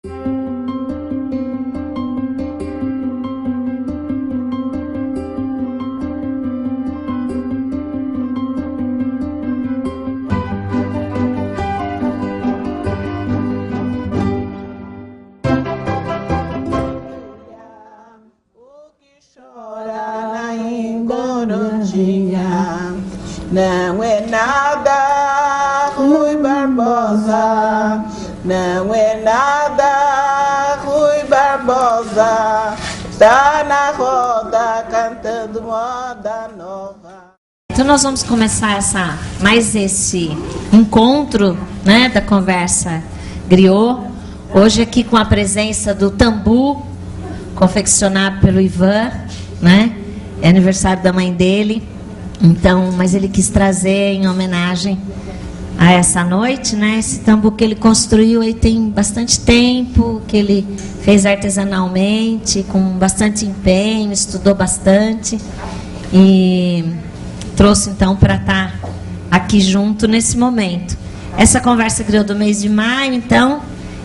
Não é nada, Rui Barbosa. Não é nada, Rui Barbosa. Está na roda cantando moda nova. Então nós vamos começar mais esse encontro, né, da conversa griot. Hoje aqui com a presença do tambu, confeccionado pelo Ivan, né? É aniversário da mãe dele. Então, mas ele quis trazer em homenagem a essa noite, né? Esse tambu que ele construiu aí tem bastante tempo, que ele fez artesanalmente, com bastante empenho, estudou bastante e trouxe então para estar aqui junto nesse momento. Essa conversa criou do mês de maio, então,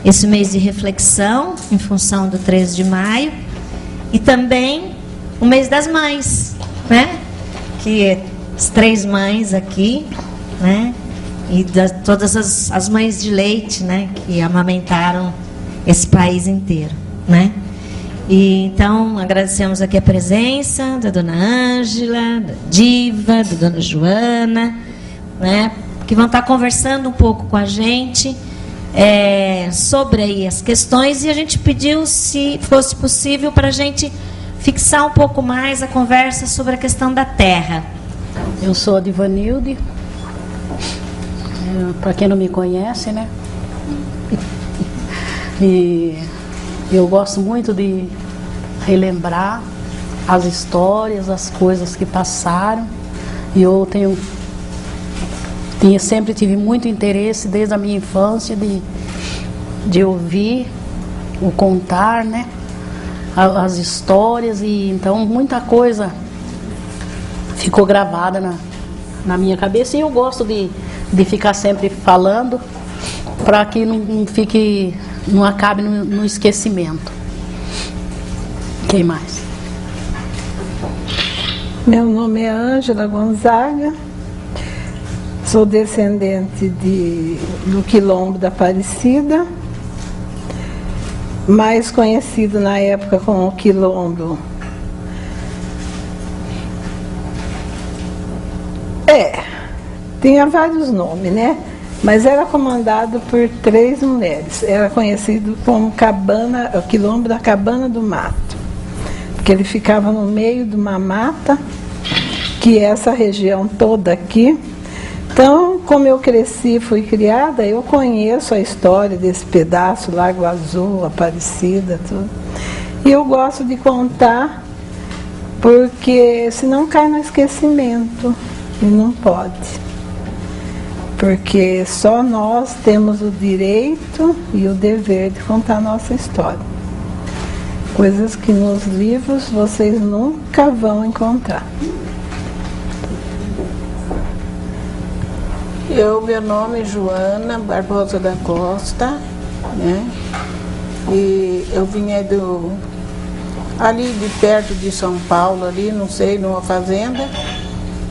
esse mês de reflexão, em função do 13 de maio, e também o mês das mães, né? Que as 3 mães aqui, né? E todas as mães de leite, né? Que amamentaram esse país inteiro, né? E então agradecemos aqui a presença da dona Ângela, da Diva, da dona Joana, né? Que vão estar conversando um pouco com a gente sobre aí as questões, e a gente pediu, se fosse possível, para a gente fixar um pouco mais a conversa sobre a questão da terra. Eu sou a Divanilde, para quem não me conhece, né? E eu gosto muito de relembrar as histórias, as coisas que passaram. E eu sempre tive muito interesse, desde a minha infância, de ouvir o contar, né? As histórias, e então muita coisa ficou gravada na minha cabeça, e eu gosto de ficar sempre falando para que não acabe no esquecimento. Quem mais? Meu nome é Ângela Gonzaga, sou descendente do Quilombo da Aparecida, mais conhecido na época como Quilombo. Tinha vários nomes, né? Mas era comandado por 3 mulheres. Era conhecido como o Quilombo da Cabana do Mato, porque ele ficava no meio de uma mata, que é essa região toda aqui. Então, como eu cresci, fui criada, eu conheço a história desse pedaço, Lago Azul, Aparecida, tudo. E eu gosto de contar, porque senão cai no esquecimento, e não pode. Porque só nós temos o direito e o dever de contar a nossa história. Coisas que nos livros vocês nunca vão encontrar. Meu nome é Joana Barbosa da Costa, né? E eu vinha ali de perto de São Paulo, ali, não sei, numa fazenda.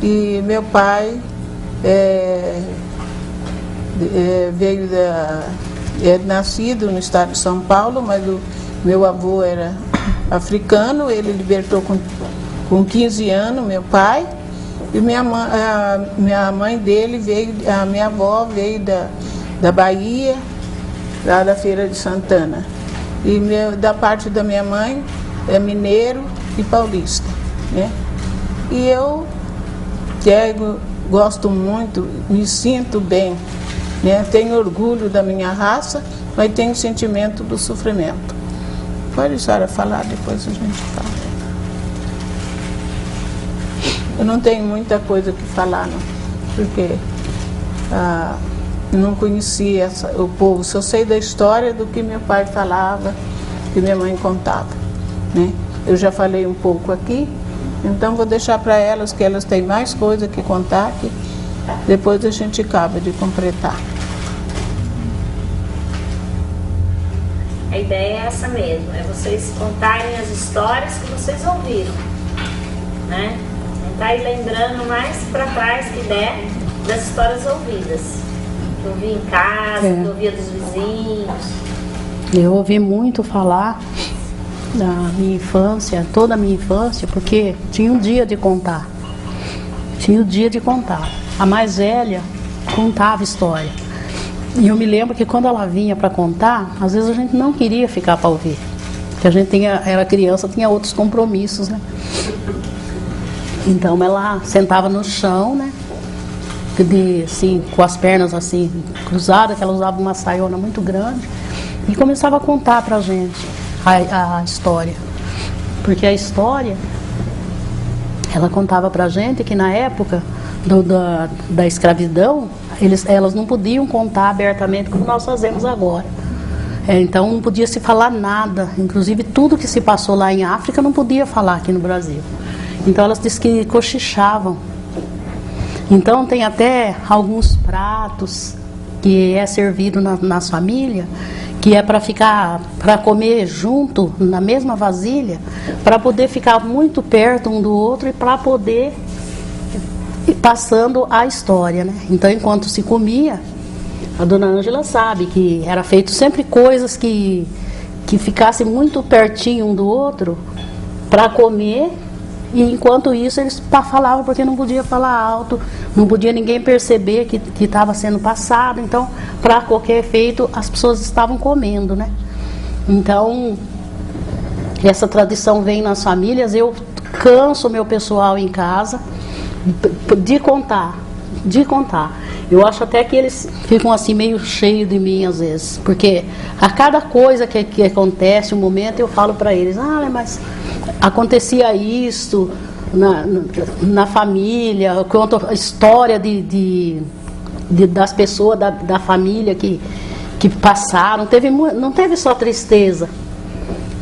E meu pai veio nascido no estado de São Paulo, mas meu avô era africano. Ele libertou com 15 anos, meu pai. E minha mãe dele a minha avó veio da Bahia, lá da Feira de Santana. E da parte da minha mãe é mineiro e paulista, né? E eu gosto muito, me sinto bem, né? Tenho orgulho da minha raça, mas tenho sentimento do sofrimento. Pode a senhora falar, depois a gente fala. Eu não tenho muita coisa que falar, não, porque não conhecia o povo, só sei da história do que meu pai falava, que minha mãe contava, né? Eu já falei um pouco aqui, então vou deixar para elas, que elas têm mais coisa que contar, que depois a gente acaba de completar. a ideia é essa mesmo, é vocês contarem as histórias que vocês ouviram, né? Tentar ir lembrando mais para trás que der das histórias ouvidas, que eu ouvi em casa, que eu ouvia dos vizinhos. Eu ouvi muito falar da minha infância, toda a minha infância, porque tinha um dia de contar. Tinha o dia de contar. A mais velha contava história. E eu me lembro que quando ela vinha para contar, às vezes a gente não queria ficar para ouvir. Porque a gente era criança, tinha outros compromissos, né? Então ela sentava no chão, né? Assim, com as pernas assim cruzadas, que ela usava uma saiona muito grande, e começava a contar pra gente a história. Porque a história, ela contava pra gente que na época da escravidão, elas não podiam contar abertamente como nós fazemos agora. Então não podia se falar nada, inclusive tudo que se passou lá em África não podia falar aqui no Brasil. Então elas diziam que cochichavam. Então tem até alguns pratos que é servido nas famílias, que é para comer junto, na mesma vasilha, para poder ficar muito perto um do outro e para poder ir passando a história, né? Então enquanto se comia, a dona Ângela sabe que era feito sempre coisas que ficassem muito pertinho um do outro para comer. E enquanto isso eles falavam, porque não podia falar alto, não podia ninguém perceber que estava sendo passado. Então, para qualquer efeito, as pessoas estavam comendo, né? Então, essa tradição vem nas famílias. Eu canso o meu pessoal em casa de contar. Eu acho até que eles ficam assim meio cheios de mim às vezes, porque a cada coisa que acontece, um momento, eu falo para eles, mas acontecia isso na família, eu conto a história das pessoas da família que passaram. Não teve só tristeza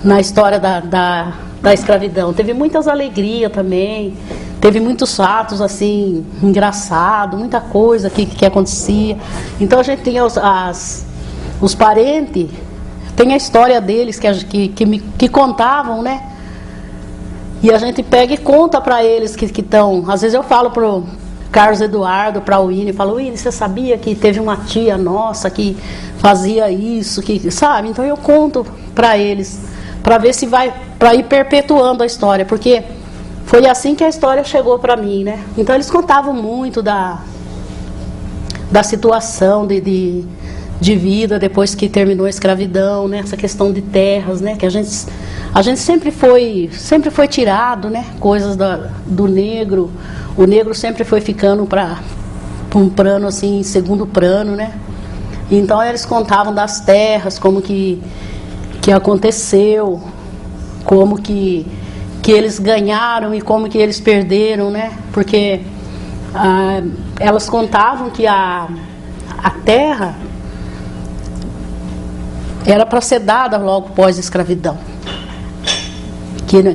na história da escravidão, teve muitas alegrias também. Teve muitos fatos assim, engraçados, muita coisa que acontecia. Então a gente tinha os parentes, tem a história deles que contavam, né? E a gente pega e conta para eles que estão. Às vezes eu falo pro Carlos Eduardo, para o Winnie, falo, Winnie, você sabia que teve uma tia nossa que fazia isso, sabe? Então eu conto para eles, para ver se vai, para ir perpetuando a história, porque foi assim que a história chegou para mim, né? Então eles contavam muito da situação de vida depois que terminou a escravidão, né? Essa questão de terras, né? Que a gente sempre foi tirado, né? Coisas do negro. O negro sempre foi ficando para um plano assim, segundo plano, né? Então eles contavam das terras, como que aconteceu, como que eles ganharam e como que eles perderam, né? Porque elas contavam que a terra era para ser dada logo pós a escravidão,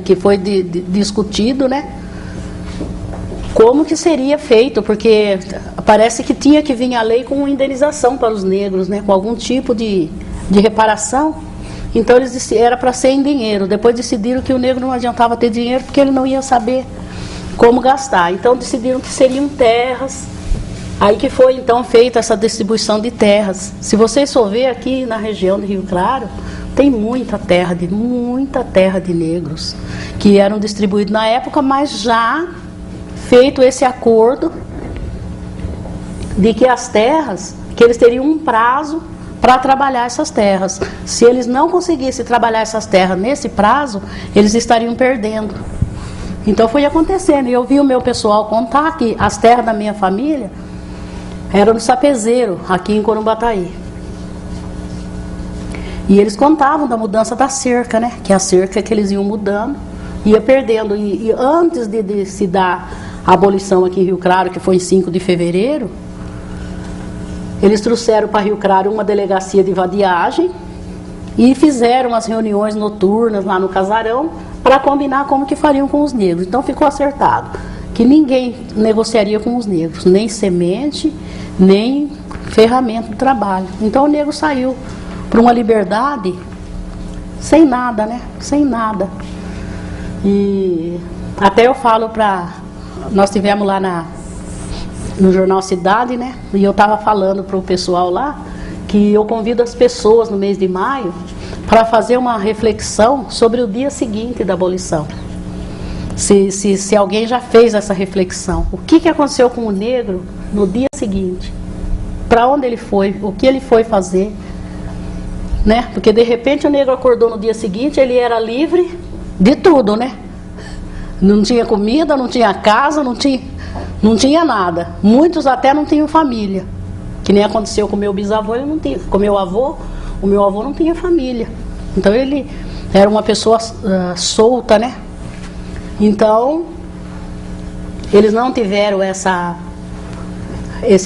que foi discutido, né? Como que seria feito, porque parece que tinha que vir a lei com indenização para os negros, né? Com algum tipo de reparação. Então eles disseram, era para ser em dinheiro. Depois decidiram que o negro não adiantava ter dinheiro porque ele não ia saber como gastar. Então decidiram que seriam terras. Aí que foi então feita essa distribuição de terras. Se vocês for ver aqui na região de Rio Claro, tem muita terra de negros que eram distribuídos na época, mas já feito esse acordo de que as terras, que eles teriam um prazo para trabalhar essas terras. Se eles não conseguissem trabalhar essas terras nesse prazo, eles estariam perdendo. Então foi acontecendo. E eu vi o meu pessoal contar que as terras da minha família eram no Sapezeiro, aqui em Corumbataí. E eles contavam da mudança da cerca, né? Que a cerca que eles iam mudando, ia perdendo. E antes de se dar a abolição aqui em Rio Claro, que foi em 5 de fevereiro, eles trouxeram para Rio Claro uma delegacia de vadiagem e fizeram as reuniões noturnas lá no casarão para combinar como que fariam com os negros. Então ficou acertado que ninguém negociaria com os negros, nem semente, nem ferramenta de trabalho. Então o negro saiu para uma liberdade sem nada, né? Sem nada. E até eu falo nós tivemos lá no Jornal Cidade, né? E eu estava falando para o pessoal lá que eu convido as pessoas no mês de maio para fazer uma reflexão sobre o dia seguinte da abolição. Se alguém já fez essa reflexão, o que aconteceu com o negro no dia seguinte? Para onde ele foi? O que ele foi fazer? Né? Porque de repente o negro acordou no dia seguinte, ele era livre de tudo, né? Não tinha comida, não tinha casa, não tinha nada. Muitos até não tinham família. Que nem aconteceu com meu bisavô, ele não tinha. Com meu avô, o meu avô não tinha família. Então ele era uma pessoa solta, né? Então, eles não tiveram esse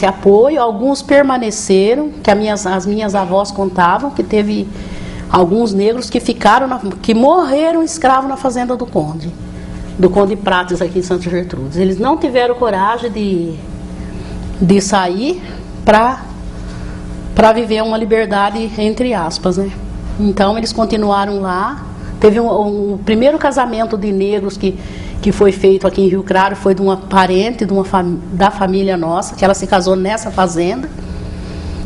apoio. Alguns permaneceram, que as minhas avós contavam, que teve alguns negros que que morreram escravos na fazenda do Conde Prates, aqui em Santa Gertrudes. Eles não tiveram coragem de sair para viver uma liberdade, entre aspas, né? Então, eles continuaram lá. Teve um primeiro casamento de negros que foi feito aqui em Rio Claro, foi de uma parente da família nossa, que ela se casou nessa fazenda.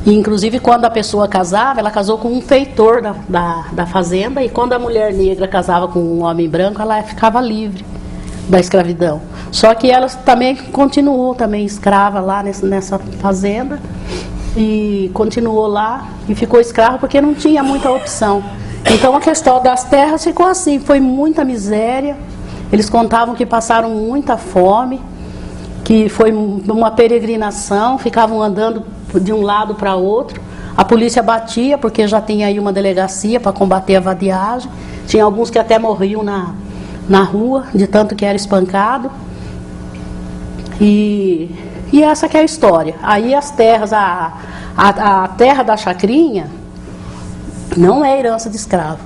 E, inclusive, quando a pessoa casava, ela casou com um feitor da fazenda, e quando a mulher negra casava com um homem branco, ela ficava livre da escravidão. Só que ela também continuou escrava lá nessa fazenda, e continuou lá e ficou escrava porque não tinha muita opção. Então a questão das terras ficou assim, foi muita miséria. Eles contavam que passaram muita fome, que foi uma peregrinação, ficavam andando de um lado para outro. A polícia batia, porque já tinha aí uma delegacia para combater a vadiagem. Tinha alguns que até morriam na rua, de tanto que era espancado. E essa que é a história. Aí as terras, a terra da Chacrinha não é herança de escravo.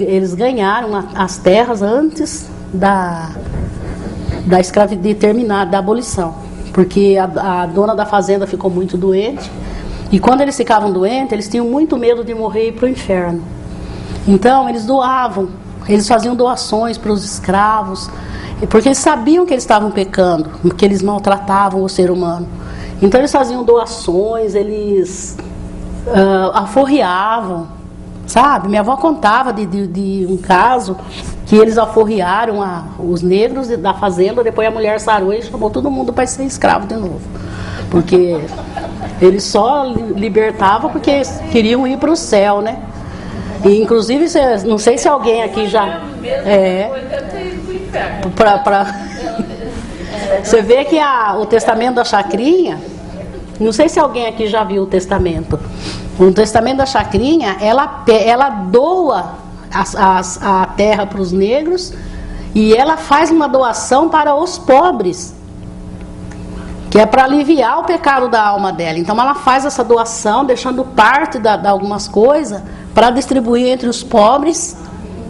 Eles ganharam as terras antes da escravidão, de terminar, da abolição. Porque a dona da fazenda ficou muito doente. E quando eles ficavam doentes, eles tinham muito medo de morrer e ir para o inferno. Então, eles doavam. Eles faziam doações para os escravos. Porque eles sabiam que eles estavam pecando, que eles maltratavam o ser humano. Então, eles faziam doações, eles aforreavam. Sabe? Minha avó contava de um caso que eles aforrearam os negros da fazenda, depois a mulher sarou e chamou todo mundo para ser escravo de novo. Porque eles só libertavam porque queriam ir para o céu, né? E, inclusive, não sei se alguém aqui já... Você vê que o testamento da Chacrinha, não sei se alguém aqui já viu o testamento. O testamento da Chacrinha, ela doa a terra para os negros e ela faz uma doação para os pobres, que é para aliviar o pecado da alma dela. Então ela faz essa doação, deixando parte de algumas coisas para distribuir entre os pobres,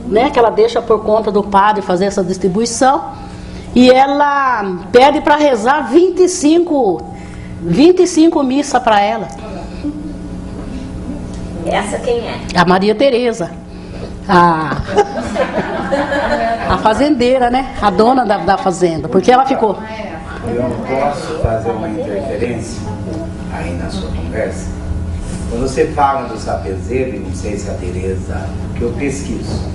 né, que ela deixa por conta do padre fazer essa distribuição. E ela pede para rezar 25 missas para ela. Essa quem é? A Maria Tereza, a fazendeira, né? A dona da fazenda, porque ela ficou... Eu posso fazer uma interferência aí na sua conversa? Quando você fala do sapezeiro, não sei se a Tereza, que eu pesquiso,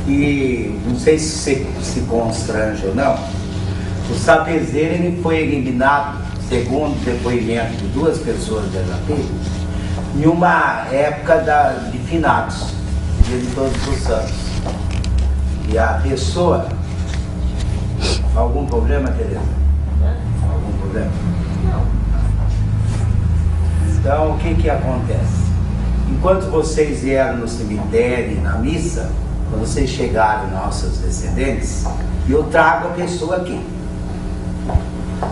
e não sei se você se constrange ou não, o sapezeiro ele foi eliminado, segundo o depoimento de 2 pessoas da JP, em uma época de finados, dia de Todos os Santos. E a pessoa... Algum problema, Tereza? Algum problema? Não. Então, o que acontece? Enquanto vocês vieram no cemitério e na missa, quando vocês chegaram, nossos descendentes, eu trago a pessoa aqui.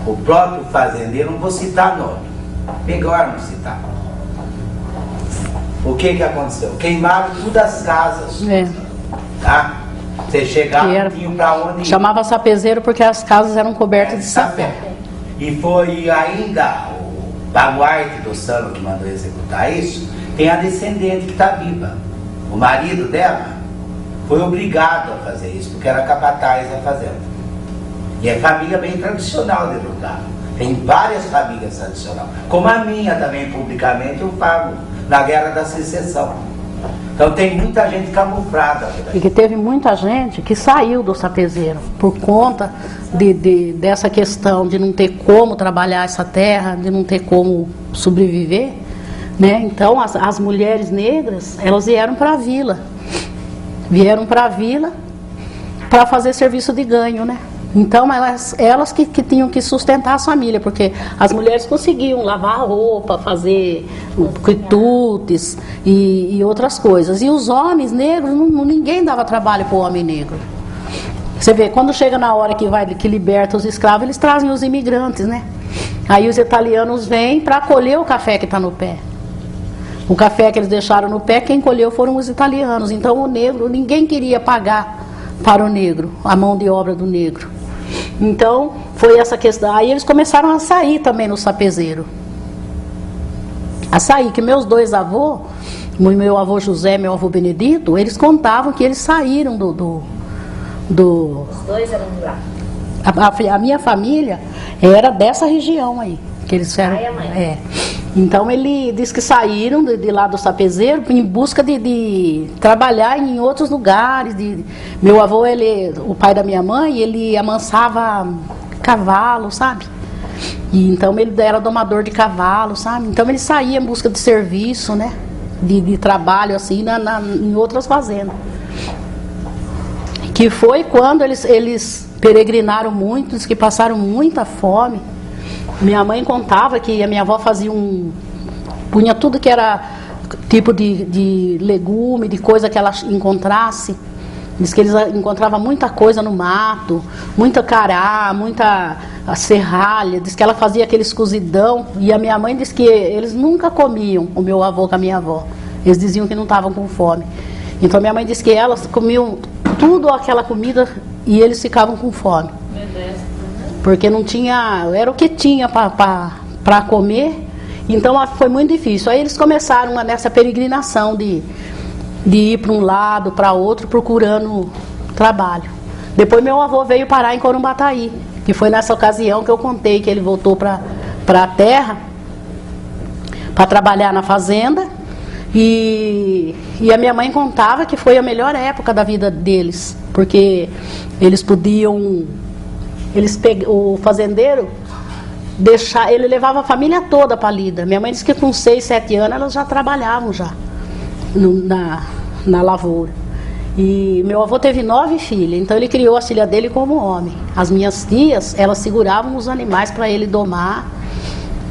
O próprio fazendeiro, não vou citar nome, melhor não citar. O que aconteceu? Queimaram todas as casas. Tá? Você chegava, tinha para onde ir. Chamava sapezeiro porque as casas eram cobertas de sapé. E foi ainda o baluarte do samba que mandou executar isso, tem a descendente que está viva. O marido dela foi obrigado a fazer isso, porque era capataz da fazenda. E é família bem tradicional de lugar. Tem várias famílias tradicionais. Como a minha também, publicamente, eu falo, na Guerra da Secessão. Então tem muita gente camuflada por aí. E que teve muita gente que saiu do sapezeiro por conta dessa questão de não ter como trabalhar essa terra, de não ter como sobreviver, né? Então as mulheres negras, elas vieram para a vila. Vieram para a vila para fazer serviço de ganho, né? Então elas que tinham que sustentar a família, porque as mulheres conseguiam lavar roupa, fazer quitutes e outras coisas. E os homens negros, ninguém dava trabalho para o homem negro. Você vê, quando chega na hora que liberta os escravos, eles trazem os imigrantes, né? Aí os italianos vêm para colher o café que está no pé. O café que eles deixaram no pé, quem colheu foram os italianos. Então o negro, ninguém queria pagar para o negro, a mão de obra do negro. Então, foi essa questão. Aí eles começaram a sair também no sapezeiro. A sair, que meus dois avôs, meu avô José e meu avô Benedito, eles contavam que eles saíram do... Os dois eram de lá? A minha família era dessa região aí. Que eles eram, pai e a mãe. É. Então ele diz que saíram de lá do sapezeiro em busca de trabalhar em outros lugares. Meu avô, o pai da minha mãe, ele amansava cavalo, sabe? E então ele era domador de cavalo, sabe? Então ele saía em busca de serviço, né? De trabalho assim em outras fazendas. Que foi quando eles peregrinaram muito, diz que passaram muita fome. Minha mãe contava que a minha avó fazia punha tudo que era tipo de legume, de coisa que ela encontrasse. Diz que eles encontravam muita coisa no mato, muita cará, muita serralha. Diz que ela fazia aqueles cozidão. E a minha mãe diz que eles nunca comiam, o meu avô com a minha avó. Eles diziam que não estavam com fome. Então minha mãe diz que elas comiam tudo aquela comida e eles ficavam com fome. Porque não tinha, era o que tinha para comer, então foi muito difícil. Aí eles começaram nessa peregrinação de ir para um lado, para outro, procurando trabalho. Depois meu avô veio parar em Corumbataí, que foi nessa ocasião que eu contei que ele voltou para a terra, para trabalhar na fazenda, e a minha mãe contava que foi a melhor época da vida deles, porque eles podiam... o fazendeiro ele levava a família toda para a lida. Minha mãe disse que com 6, 7 anos elas já trabalhavam já na lavoura. E meu avô teve 9 filhas, então ele criou a filha dele como homem. As minhas tias, elas seguravam os animais para ele domar,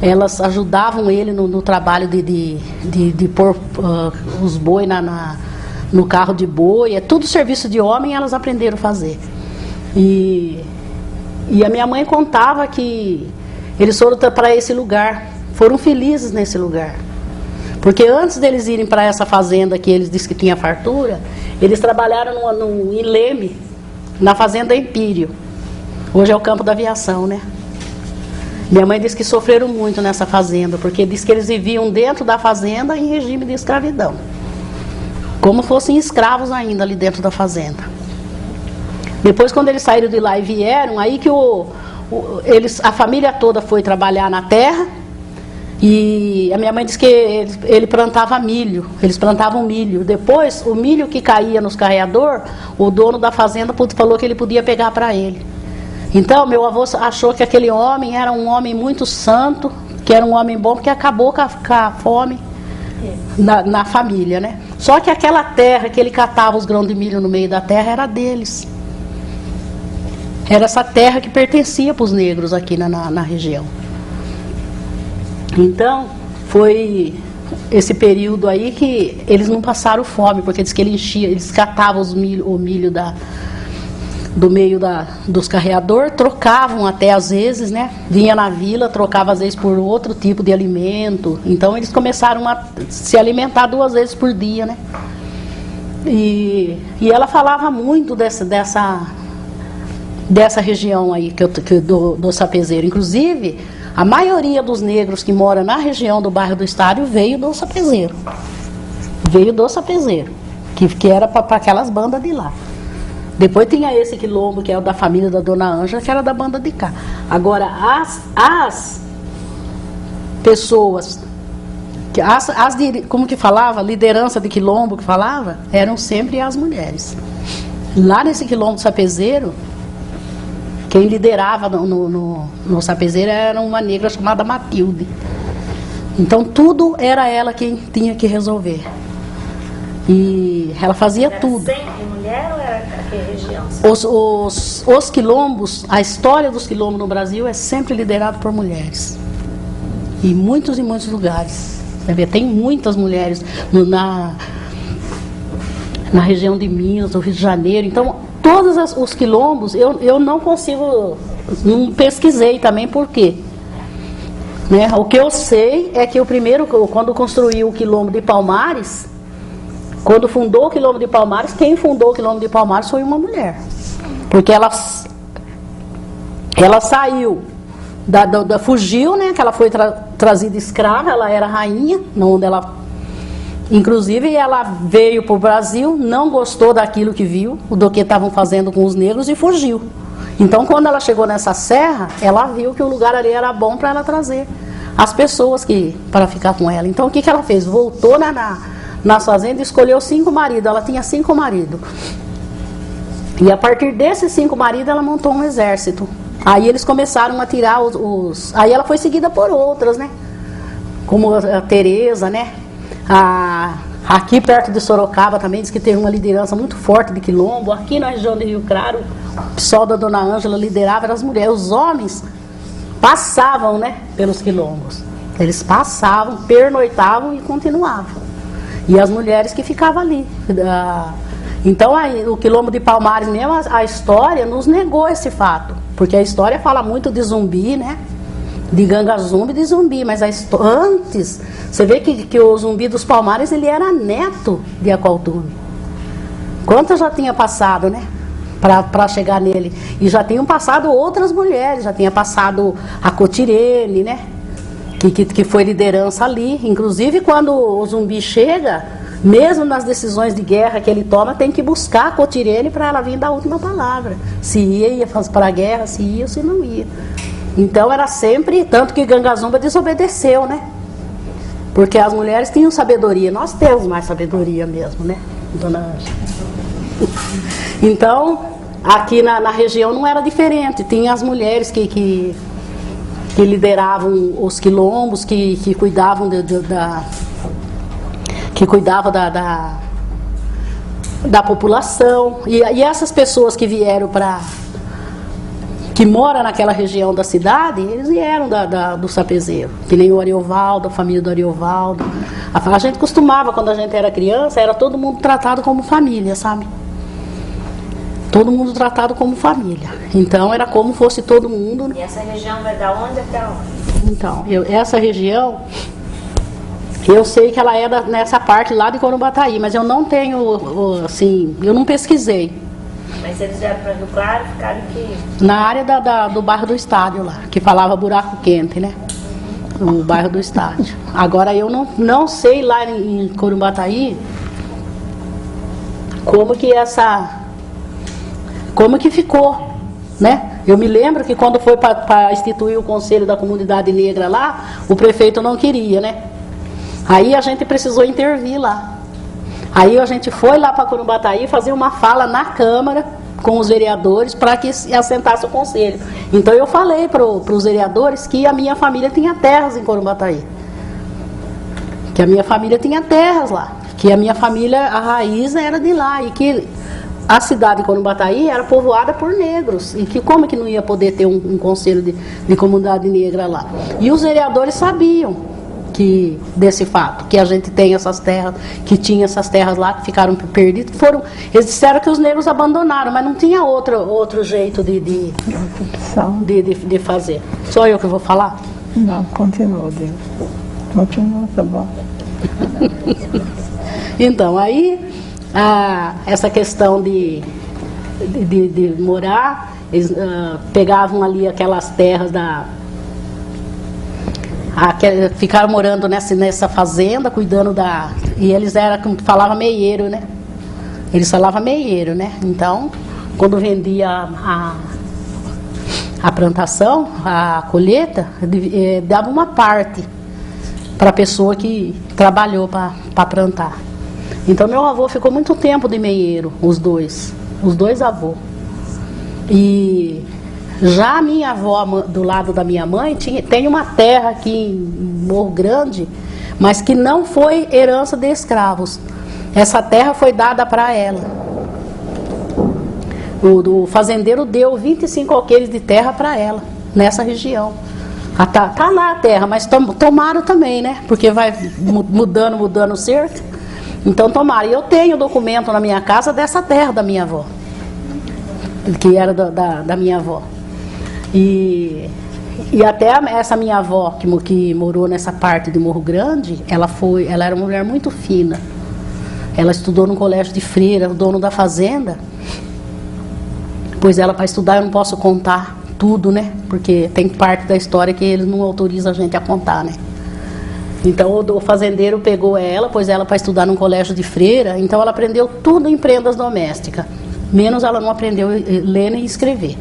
elas ajudavam ele no trabalho de pôr os boi no carro de boi. É tudo serviço de homem, elas aprenderam a fazer. E a minha mãe contava que eles foram para esse lugar, foram felizes nesse lugar. Porque antes deles irem para essa fazenda que eles disseram que tinha fartura, eles trabalharam em Leme, na fazenda Empírio. Hoje é o campo da aviação, né? Minha mãe disse que sofreram muito nessa fazenda, porque disse que eles viviam dentro da fazenda em regime de escravidão. Como fossem escravos ainda ali dentro da fazenda. Depois, quando eles saíram de lá e vieram, aí que a família toda foi trabalhar na terra. E a minha mãe disse que ele plantava milho, eles plantavam milho. Depois, o milho que caía nos carreador, o dono da fazenda falou que ele podia pegar para ele. Então, meu avô achou que aquele homem era um homem muito santo, que era um homem bom, porque acabou com a fome na família, né? Só que aquela terra que ele catava os grãos de milho no meio da terra era deles. Era essa terra que pertencia para os negros aqui na região. Então, foi esse período aí que eles não passaram fome, porque diz que eles catavam o milho do meio dos carreadores, trocavam até às vezes, né? Vinha na vila, trocava às vezes por outro tipo de alimento. Então eles começaram a se alimentar 2 vezes por dia, né? E ela falava muito dessa região aí do Sapezeiro. Inclusive, a maioria dos negros que moram na região do bairro do Estádio veio do Sapezeiro. Veio do Sapezeiro. que era para aquelas bandas de lá. Depois tinha esse quilombo, que é o da família da Dona Ângela, que era da banda de cá. Agora, as pessoas, como que falava, liderança de quilombo que falava, eram sempre as mulheres. Lá nesse quilombo do Sapezeiro, quem liderava no Sapezeiro era uma negra chamada Matilde. Então tudo era ela quem tinha que resolver. E ela fazia Era tudo. sempre mulher ou era que região? Os quilombos, a história dos quilombos no Brasil é sempre liderada por mulheres. Em muitos e muitos lugares. Você vê, tem muitas mulheres na região de Minas, do Rio de Janeiro. Então, todos os quilombos, eu não consigo, não pesquisei também por quê. Né? O que eu sei é que o primeiro, quando construiu o quilombo de Palmares, quando fundou o quilombo de Palmares, quem fundou o quilombo de Palmares foi uma mulher. Porque ela saiu, fugiu, né? Que ela foi trazida escrava, ela era rainha, onde ela... Inclusive, ela veio para o Brasil, não gostou daquilo que viu, do que estavam fazendo com os negros e fugiu. Então, quando ela chegou nessa serra, ela viu que o lugar ali era bom para ela trazer as pessoas para ficar com ela. Então, o que ela fez? Voltou nas fazendas e escolheu 5 maridos. Ela tinha 5 maridos. E a partir desses 5 maridos, ela montou um exército. Aí eles começaram a tirar Aí ela foi seguida por outras, né? Como a Tereza, né? Aqui perto de Sorocaba também diz que teve uma liderança muito forte de quilombo. Aqui na região de Rio Claro, o pessoal da Dona Ângela liderava, eram as mulheres. Os homens passavam, né, pelos quilombos. Eles passavam, pernoitavam e continuavam. E as mulheres que ficavam ali. Então, o quilombo de Palmares mesmo, a história nos negou esse fato. Porque a história fala muito de Zumbi, né? De Gangazumba e de Zumbi, mas antes, você vê que o Zumbi dos Palmares, ele era neto de Aqualtume. Quantas já tinha passado, né? Para chegar nele. E já tinham passado outras mulheres, já tinha passado a Cotirene, né? Que foi liderança ali. Inclusive, quando o Zumbi chega, mesmo nas decisões de guerra que ele toma, tem que buscar a Cotirene para ela vir dar a última palavra. Se ia para a guerra, se ia ou se não ia. Então era sempre, tanto que Gangazumba desobedeceu, né? Porque as mulheres tinham sabedoria. Nós temos mais sabedoria mesmo, né, Dona Ângela? Então, aqui na região não era diferente. Tinha as mulheres que lideravam os quilombos, que cuidavam da população. E essas pessoas que vieram que moram naquela região da cidade, eles vieram do Sapezeiro, que nem o Ariovaldo, a família do Ariovaldo. A gente costumava, quando a gente era criança, era todo mundo tratado como família, sabe? Todo mundo tratado como família. Então era como fosse todo mundo. E essa região vai da onde até onde? Então, essa região, eu sei que ela é nessa parte lá de Corumbataí, mas eu não tenho, assim, eu não pesquisei. Mas eles vieram para Rio Claro, ficaram aqui? Na área do bairro do estádio lá, que falava Buraco Quente, né? No bairro do estádio. Agora eu não sei lá em Corumbataí como que ficou, né? Eu me lembro que quando foi para instituir o Conselho da Comunidade Negra lá, o prefeito não queria, né? Aí a gente precisou intervir lá. Aí a gente foi lá para Corumbataí fazer uma fala na Câmara com os vereadores para que assentasse o conselho. Então eu falei para os vereadores que a minha família tinha terras em Corumbataí. Que a minha família tinha terras lá. Que a minha família, a raiz era de lá. E que a cidade de Corumbataí era povoada por negros. E que como que não ia poder ter um conselho de comunidade negra lá? E os vereadores sabiam desse fato, que a gente tem essas terras, que tinha essas terras lá que ficaram perdidas, eles disseram que os negros abandonaram, mas não tinha outro jeito de fazer. Só eu que vou falar? Não, continua, Deus. Continua, tá bom. Então, aí, essa questão de morar, eles pegavam ali aquelas terras ficaram morando nessa fazenda, cuidando e eles eram, como falava, meieiro, né? Eles falavam meieiro, né? Então, quando vendia a plantação, a colheita, dava uma parte para a pessoa que trabalhou para plantar. Então, meu avô ficou muito tempo de meieiro, os dois avós. E já a minha avó, do lado da minha mãe, tem uma terra aqui em Morro Grande, mas que não foi herança de escravos. Essa terra foi dada para ela. O fazendeiro deu 25 alqueires de terra para ela, nessa região. Tá lá a terra, mas tomaram também, né? Porque vai mudando cerca. Então tomaram. E eu tenho documento na minha casa dessa terra da minha avó, que era da minha avó. E até essa minha avó, que morou nessa parte de Morro Grande, ela era uma mulher muito fina. Ela estudou no colégio de freira, o dono da fazenda. Pois ela, para estudar, eu não posso contar tudo, né? Porque tem parte da história que eles não autorizam a gente a contar, né? Então o fazendeiro pegou ela, pôs ela para estudar num colégio de freira. Então ela aprendeu tudo em prendas domésticas. Menos ela não aprendeu ler nem escrever.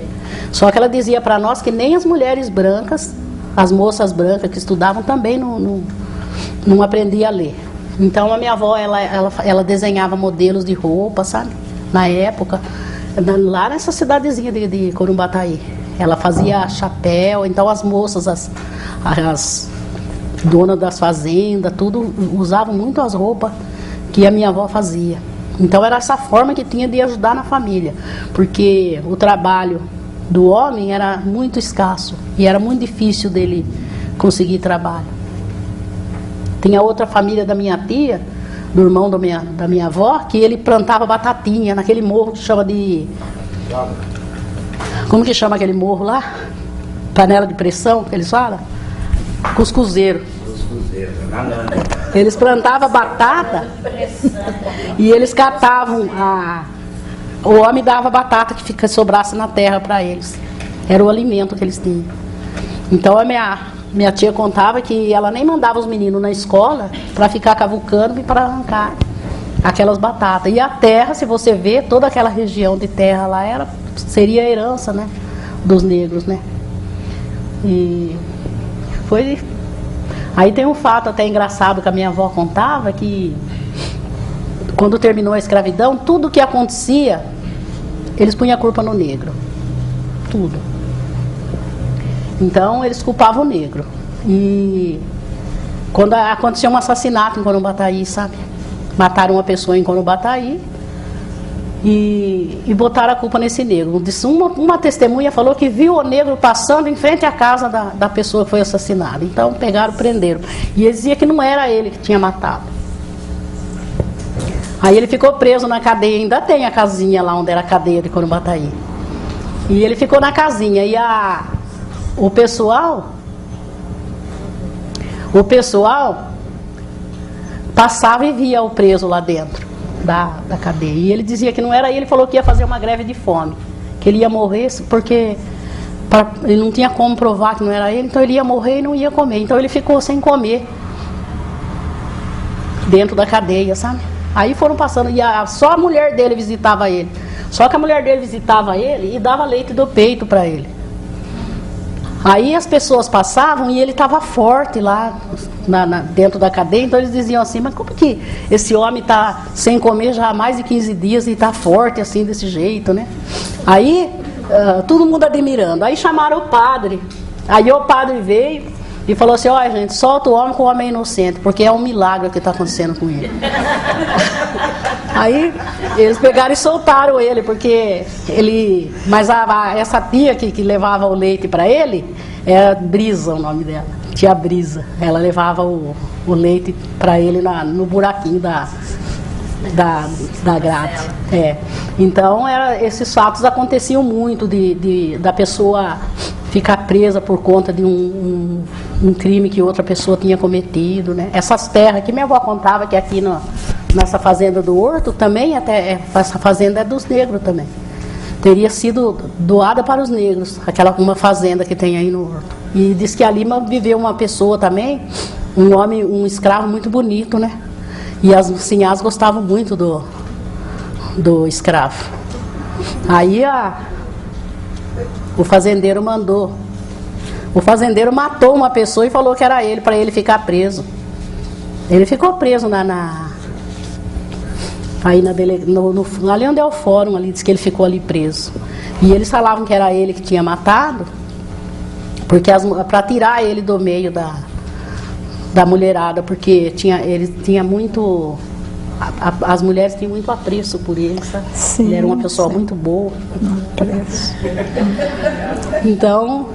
Só que ela dizia para nós que nem as mulheres brancas, as moças brancas que estudavam também não aprendiam a ler. Então a minha avó, ela desenhava modelos de roupa, sabe? Na época, lá nessa cidadezinha de Corumbataí. Ela fazia chapéu, então as moças, as donas das fazendas, tudo, usavam muito as roupas que a minha avó fazia. Então era essa forma que tinha de ajudar na família, porque o trabalho do homem era muito escasso e era muito difícil dele conseguir trabalho. Tinha outra família da minha tia, do irmão da minha avó, que ele plantava batatinha naquele morro que chama de... Como que chama aquele morro lá? Panela de pressão, que eles falam? Cuscuzeiro. Eles plantavam batata e eles catavam o homem dava batata que sobrasse na terra para eles. Era o alimento que eles tinham. Então a minha tia contava que ela nem mandava os meninos na escola para ficar cavucando e para arrancar aquelas batatas. E a terra, se você vê, toda aquela região de terra lá seria a herança, né, dos negros, né? E foi... Aí tem um fato até engraçado que a minha avó contava, que quando terminou a escravidão, tudo que acontecia, eles punham a culpa no negro. Tudo. Então, eles culpavam o negro. E quando aconteceu um assassinato em Corumbataí, sabe? Mataram uma pessoa em Corumbataí e botaram a culpa nesse negro. Uma testemunha falou que viu o negro passando em frente à casa da pessoa que foi assassinada. Então pegaram, prenderam. E ele dizia que não era ele que tinha matado. Aí ele ficou preso na cadeia. Ainda tem a casinha lá onde era a cadeia de Corumbataí. E ele ficou na casinha. E o pessoal passava e via o preso lá dentro da cadeia. E ele dizia que não era ele, falou que ia fazer uma greve de fome, que ele ia morrer porque ele não tinha como provar que não era ele, então ele ia morrer e não ia comer. Então ele ficou sem comer dentro da cadeia, sabe? Aí foram passando, e só a mulher dele visitava ele. Só que a mulher dele visitava ele e dava leite do peito para ele. Aí as pessoas passavam e ele estava forte lá dentro da cadeia, então eles diziam assim, mas como que esse homem está sem comer já há mais de 15 dias e está forte assim, desse jeito, né? Aí todo mundo admirando, aí chamaram o padre, aí o padre veio e falou assim, olha gente, solta o homem que o homem é inocente, porque é um milagre o que está acontecendo com ele. Aí eles pegaram e soltaram ele, porque mas essa tia que levava o leite para ele, era Brisa o nome dela, tia Brisa. Ela levava o leite para ele no buraquinho da grade. Então esses fatos aconteciam muito da pessoa ficar presa por conta de um crime que outra pessoa tinha cometido, né? Essas terras que minha avó contava que aqui nessa fazenda do Horto também, essa fazenda é dos negros também. Teria sido doada para os negros, uma fazenda que tem aí no Horto. E diz que ali viveu uma pessoa também, um homem, um escravo muito bonito, né? E as sinhás gostavam muito do escravo. Aí o fazendeiro mandou. O fazendeiro matou uma pessoa e falou que era ele, para ele ficar preso. Ele ficou preso ali onde é o fórum, ali diz que ele ficou ali preso. E eles falavam que era ele que tinha matado, porque para tirar ele do meio da mulherada, porque ele tinha muito, as mulheres tinham muito apreço por ele, sabe? Sim, ele era uma pessoa muito boa. Então,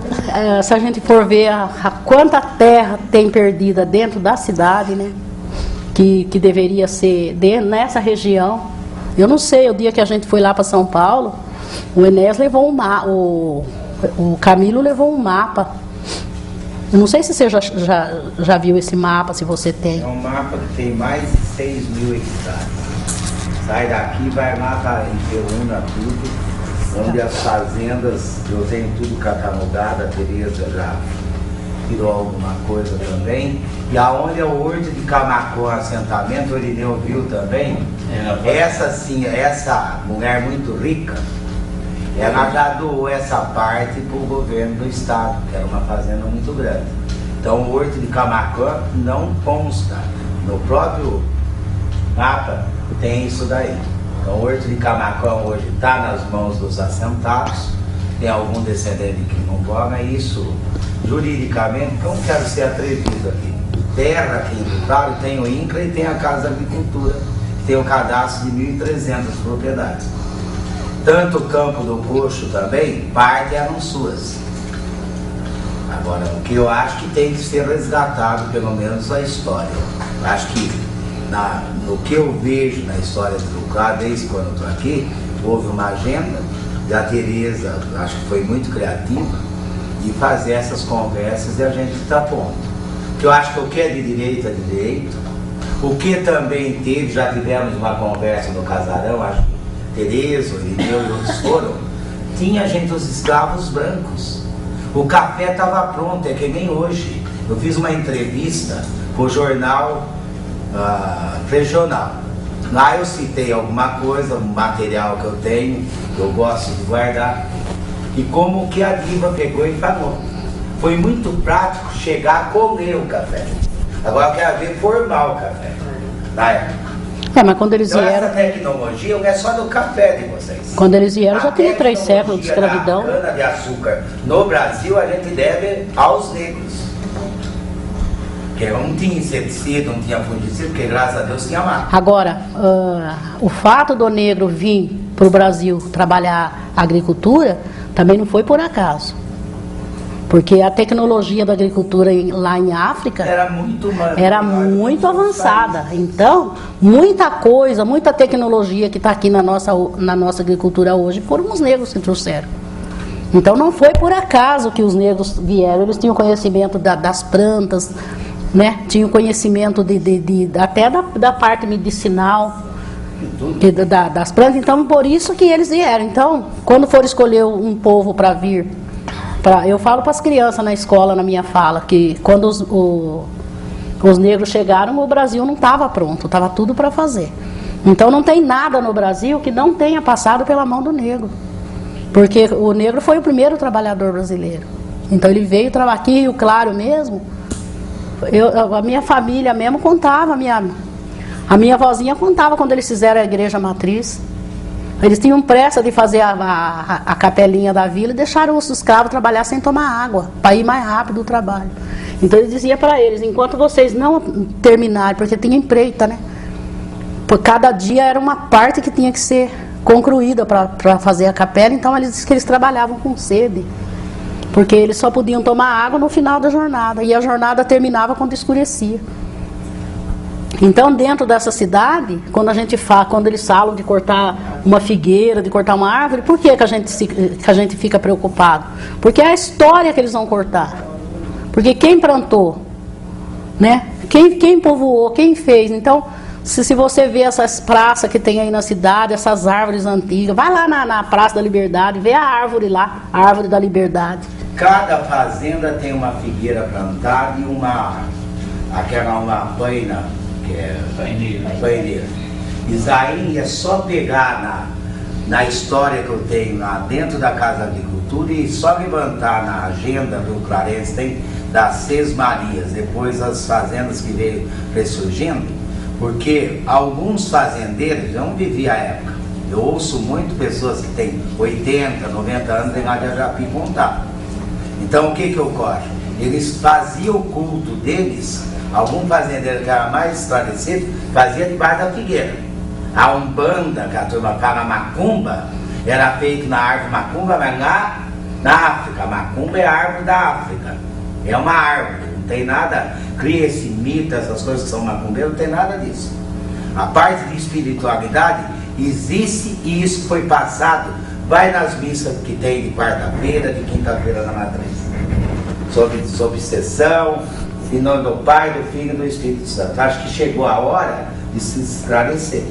se a gente for ver a quanta terra tem perdida dentro da cidade, né? Que deveria ser nessa região. Eu não sei, o dia que a gente foi lá para São Paulo, o Enéas levou o Camilo levou um mapa. Eu não sei se você já viu esse mapa, se você tem. É um mapa que tem mais de 6.000 hectares. Sai daqui, vai lá para Itaúna, tudo, onde as fazendas, eu tenho tudo catalogado, a Tereza já tirou alguma coisa também. E aonde é o Horto de Camacô, assentamento, o Irineu viu também. Essa mulher muito rica, ela já doou essa parte para o governo do estado, que era uma fazenda muito grande. Então o Horto de Camacô não consta. No próprio mapa tem isso daí. Então o Horto de Camacô hoje está nas mãos dos assentados, tem algum descendente que não toma isso. Juridicamente, não quero ser atrevido aqui. Terra aqui em Vitória tem o INCRA e tem a Casa da Agricultura, tem o cadastro de 1.300 propriedades. Tanto o Campo do Coxo também, parte eram suas. Agora, o que eu acho que tem que ser resgatado, pelo menos a história. Eu acho que, no que eu vejo na história do Lucrar, desde quando eu estou aqui, houve uma agenda, e a Tereza, acho que foi muito criativa, de fazer essas conversas e a gente está ponto. Porque eu acho que o que é de direito é de direito. O que também teve, já tivemos uma conversa no Casarão, acho que Tereza, Irineu e outros foram, tinha gente, os escravos brancos. O café estava pronto, é que nem hoje. Eu fiz uma entrevista para o jornal regional. Lá eu citei alguma coisa, um material que eu tenho, que eu gosto de guardar. E como que a diva pegou e falou. Foi muito prático chegar a comer o café. Agora eu quero ver formar o café. Na época. Mas quando eles então, vieram... essa tecnologia não é só do café de vocês. Quando eles vieram já tinha 3 séculos de escravidão. A cana de açúcar no Brasil a gente deve aos negros. Porque não tinha inseticida, não tinha fungicida, porque graças a Deus tinha mato. Agora, o fato do negro vir para o Brasil trabalhar agricultura também não foi por acaso. Porque a tecnologia da agricultura lá em África era muito avançada. Então, muita coisa, muita tecnologia que está aqui na nossa agricultura hoje foram os negros que trouxeram. Então, não foi por acaso que os negros vieram. Eles tinham conhecimento das plantas, né? Tinham conhecimento até da parte medicinal das plantas. Então, por isso que eles vieram. Então, quando for escolher um povo para vir... Eu falo para as crianças na escola, na minha fala, que quando os negros chegaram, o Brasil não estava pronto, estava tudo para fazer. Então não tem nada no Brasil que não tenha passado pela mão do negro. Porque o negro foi o primeiro trabalhador brasileiro. Então ele veio trabalhar aqui, Rio Claro mesmo. A minha família mesmo contava, a minha avózinha contava quando eles fizeram a igreja matriz. Eles tinham pressa de fazer a capelinha da vila e deixaram os escravos trabalhar sem tomar água, para ir mais rápido o trabalho. Então ele dizia para eles, enquanto vocês não terminarem, porque tinha empreita, né? Por cada dia era uma parte que tinha que ser concluída para fazer a capela, então eles diziam que eles trabalhavam com sede, porque eles só podiam tomar água no final da jornada, e a jornada terminava quando escurecia. Então, dentro dessa cidade, quando eles falam de cortar uma figueira, de cortar uma árvore, por que a gente fica preocupado? Porque é a história que eles vão cortar. Porque quem plantou, né? Quem povoou, quem fez. Então, se você vê essas praças que tem aí na cidade, essas árvores antigas, vai lá na Praça da Liberdade, vê a árvore lá, a Árvore da Liberdade. Cada fazenda tem uma figueira plantada e uma paina, que é paineira. Isaí é só pegar na história que eu tenho lá dentro da Casa da Agricultura e só levantar na agenda do Clarence, tem das 6 Marias, depois as fazendas que veio ressurgindo, porque alguns fazendeiros, eu não vivi a época, eu ouço muito pessoas que têm 80, 90 anos em lá de Ajapi contar. Então o que ocorre? Eles faziam o culto deles, algum fazendeiro que era mais esclarecido, fazia debaixo da figueira. A Umbanda, que a turma fala macumba, era feito na árvore macumba, mas na África. A macumba é a árvore da África. É uma árvore, não tem nada, cria esse mito, essas coisas que são macumbeiras, não tem nada disso. A parte de espiritualidade existe e isso foi passado. Vai nas missas que tem de quarta-feira, de quinta-feira na matriz. Sobre sessão, em nome do Pai, do Filho e do Espírito Santo. Acho que chegou a hora de se esclarecer.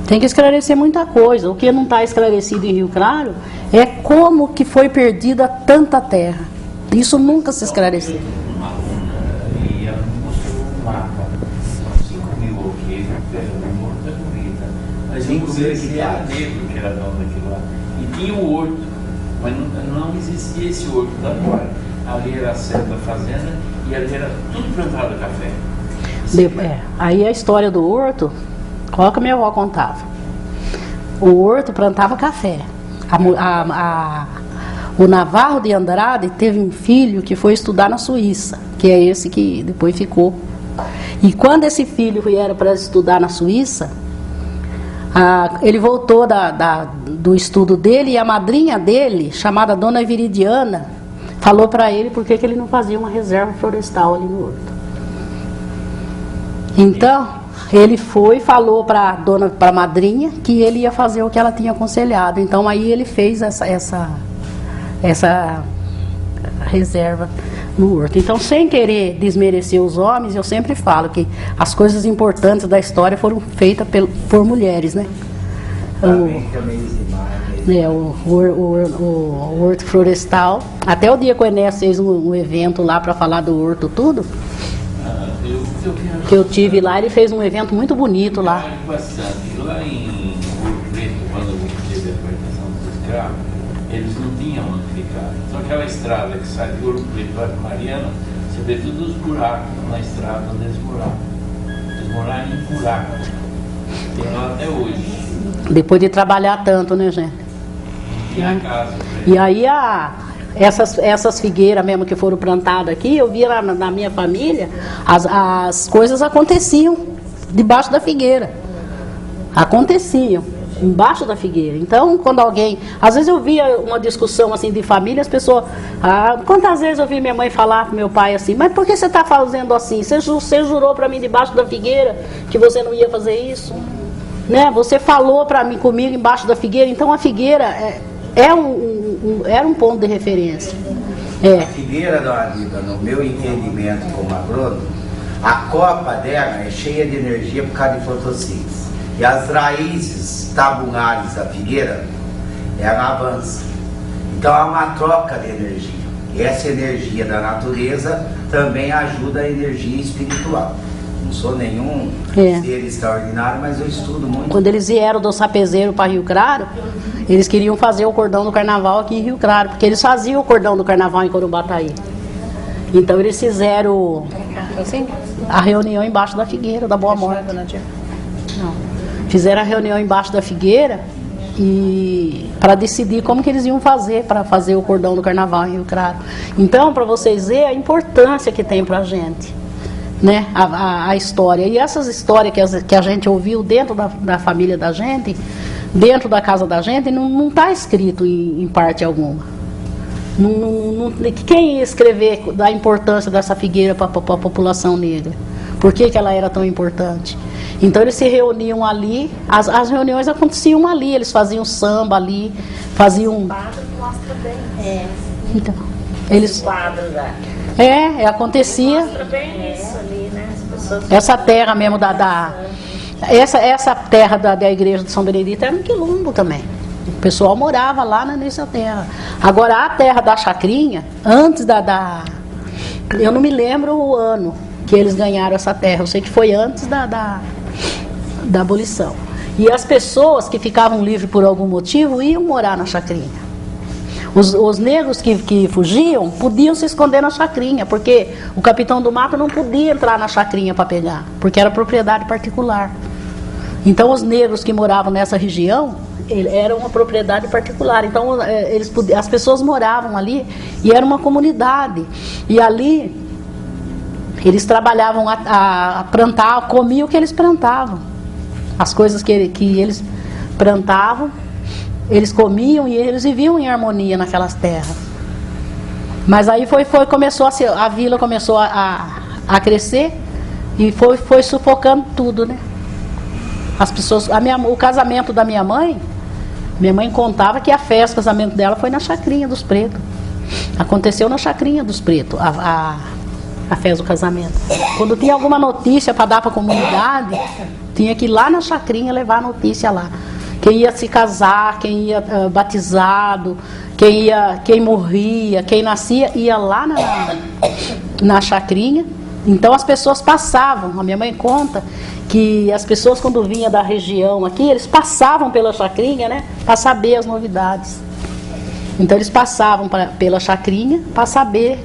Tem que esclarecer muita coisa. O que não está esclarecido em Rio Claro é como que foi perdida tanta terra. Isso nunca se esclareceu. E ela me mostrou um mapa, 5.000 alqueires, terra do morto da bonita. Mas eu não sei se era negro que era dono daquilo lá. E tinha o horto, mas não existia esse horto da agora. Ali era a sede da fazenda e ali era tudo plantado café. Aí a história do horto, qual que a minha avó contava? O horto plantava café. O Navarro de Andrade teve um filho que foi estudar na Suíça, que é esse que depois ficou. E quando esse filho era para estudar na Suíça, ele voltou do estudo dele e a madrinha dele, chamada Dona Viridiana, falou para ele por que ele não fazia uma reserva florestal ali no horto. Então, ele foi e falou para a madrinha que ele ia fazer o que ela tinha aconselhado. Então, aí ele fez essa reserva no horto. Então, sem querer desmerecer os homens, eu sempre falo que as coisas importantes da história foram feitas por mulheres, né? O horto florestal. Até o dia que o Enéas fez um evento lá para falar do horto tudo, que eu tive lá, ele fez um evento muito bonito lá. Bastante. Lá em Ouro Preto, quando teve a libertação dos escravos, eles não tinham onde ficar. Então aquela estrada que sai de Ouro Preto para Mariana, você vê todos os buracos na estrada onde eles moravam. Eles moraram em buracos. Tem lá até hoje. Depois de trabalhar tanto, né, gente? E a casa. E aí essas figueiras mesmo que foram plantadas aqui, eu via na minha família, as coisas aconteciam debaixo da figueira. Aconteciam embaixo da figueira. Então, quando alguém... Às vezes eu via uma discussão assim de família, as pessoas... quantas vezes eu vi minha mãe falar com meu pai assim, mas por que você está fazendo assim? Você jurou para mim debaixo da figueira que você não ia fazer isso? Né? Você falou para mim, comigo embaixo da figueira. Então a figueira era um ponto de referência. A figueira, dona Diva, no meu entendimento como agrônomo, a copa dela é cheia de energia por causa de fotossíntese. E as raízes tabulares da figueira, ela avança. Então há uma troca de energia. E essa energia da natureza também ajuda a energia espiritual. Não sou nenhum ser extraordinário, mas eu estudo muito. Quando eles vieram do Sapezeiro para Rio Claro, eles queriam fazer o cordão do carnaval aqui em Rio Claro, porque eles faziam o cordão do carnaval em Corumbataí. Então eles fizeram a reunião embaixo da figueira, da Boa Morte. Fizeram a reunião embaixo da figueira e para decidir como que eles iam fazer para fazer o cordão do carnaval em Rio Claro. Então, para vocês verem a importância que tem para a gente, né? A história. E essas histórias que a gente ouviu dentro da família da gente, dentro da casa da gente, não está escrito em parte alguma. Quem ia escrever da importância dessa figueira para a população negra? Por que ela era tão importante? Então eles se reuniam ali, as reuniões aconteciam ali, eles faziam samba ali, faziam... O quadro mostra bem. Então, eles... O quadro acontecia... Mostra bem isso ali, né? As pessoas... Essa terra mesmo essa terra da igreja de São Benedito era um quilombo também. O pessoal morava lá nessa terra. Agora a terra da Chacrinha, antes eu não me lembro o ano que eles ganharam essa terra. Eu sei que foi antes da abolição. E as pessoas que ficavam livres por algum motivo iam morar na chacrinha. Os negros que fugiam podiam se esconder na chacrinha, porque o capitão do mato não podia entrar na chacrinha para pegar, porque era propriedade particular. Então os negros que moravam nessa região era uma propriedade particular. Então as pessoas moravam ali e era uma comunidade. E ali eles trabalhavam a plantar, comiam o que eles plantavam. As coisas que eles plantavam, eles comiam e eles viviam em harmonia naquelas terras. Mas aí começou a vila começou a crescer e foi sufocando tudo, né? As pessoas, o casamento da minha mãe contava que a festa, o casamento dela foi na Chacrinha dos Pretos. Aconteceu na Chacrinha dos Pretos, a festa do casamento. Quando tinha alguma notícia para dar para a comunidade, tinha que ir lá na Chacrinha levar a notícia lá. Quem ia se casar, quem ia batizado, quem morria, quem nascia, ia lá na Chacrinha. Então as pessoas passavam, a minha mãe conta que as pessoas quando vinham da região aqui, eles passavam pela Chacrinha, né, para saber as novidades. Então eles passavam pela Chacrinha para saber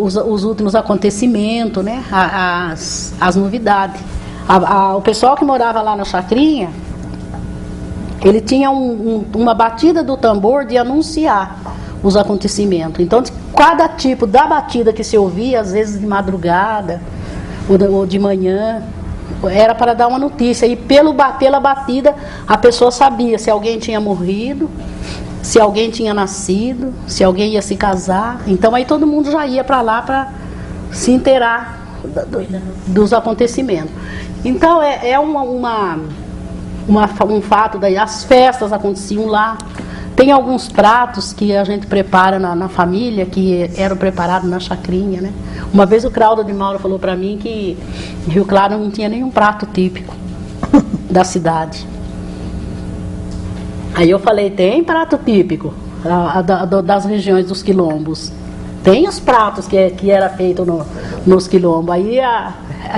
os últimos acontecimentos, né, as novidades. O pessoal que morava lá na Chacrinha, ele tinha uma batida do tambor de anunciar os acontecimentos. Então, cada tipo da batida que se ouvia, às vezes de madrugada ou de manhã, era para dar uma notícia. E pela batida, a pessoa sabia se alguém tinha morrido, se alguém tinha nascido, se alguém ia se casar. Então, aí todo mundo já ia para lá para se inteirar dos acontecimentos. Então, um fato daí, as festas aconteciam lá. Tem alguns pratos que a gente prepara na família, que eram preparados na chacrinha, né? Uma vez o Craudo de Mauro falou para mim que Rio Claro não tinha nenhum prato típico da cidade. Aí eu falei, tem prato típico das regiões dos quilombos. Tem os pratos que era feito nos quilombos. Aí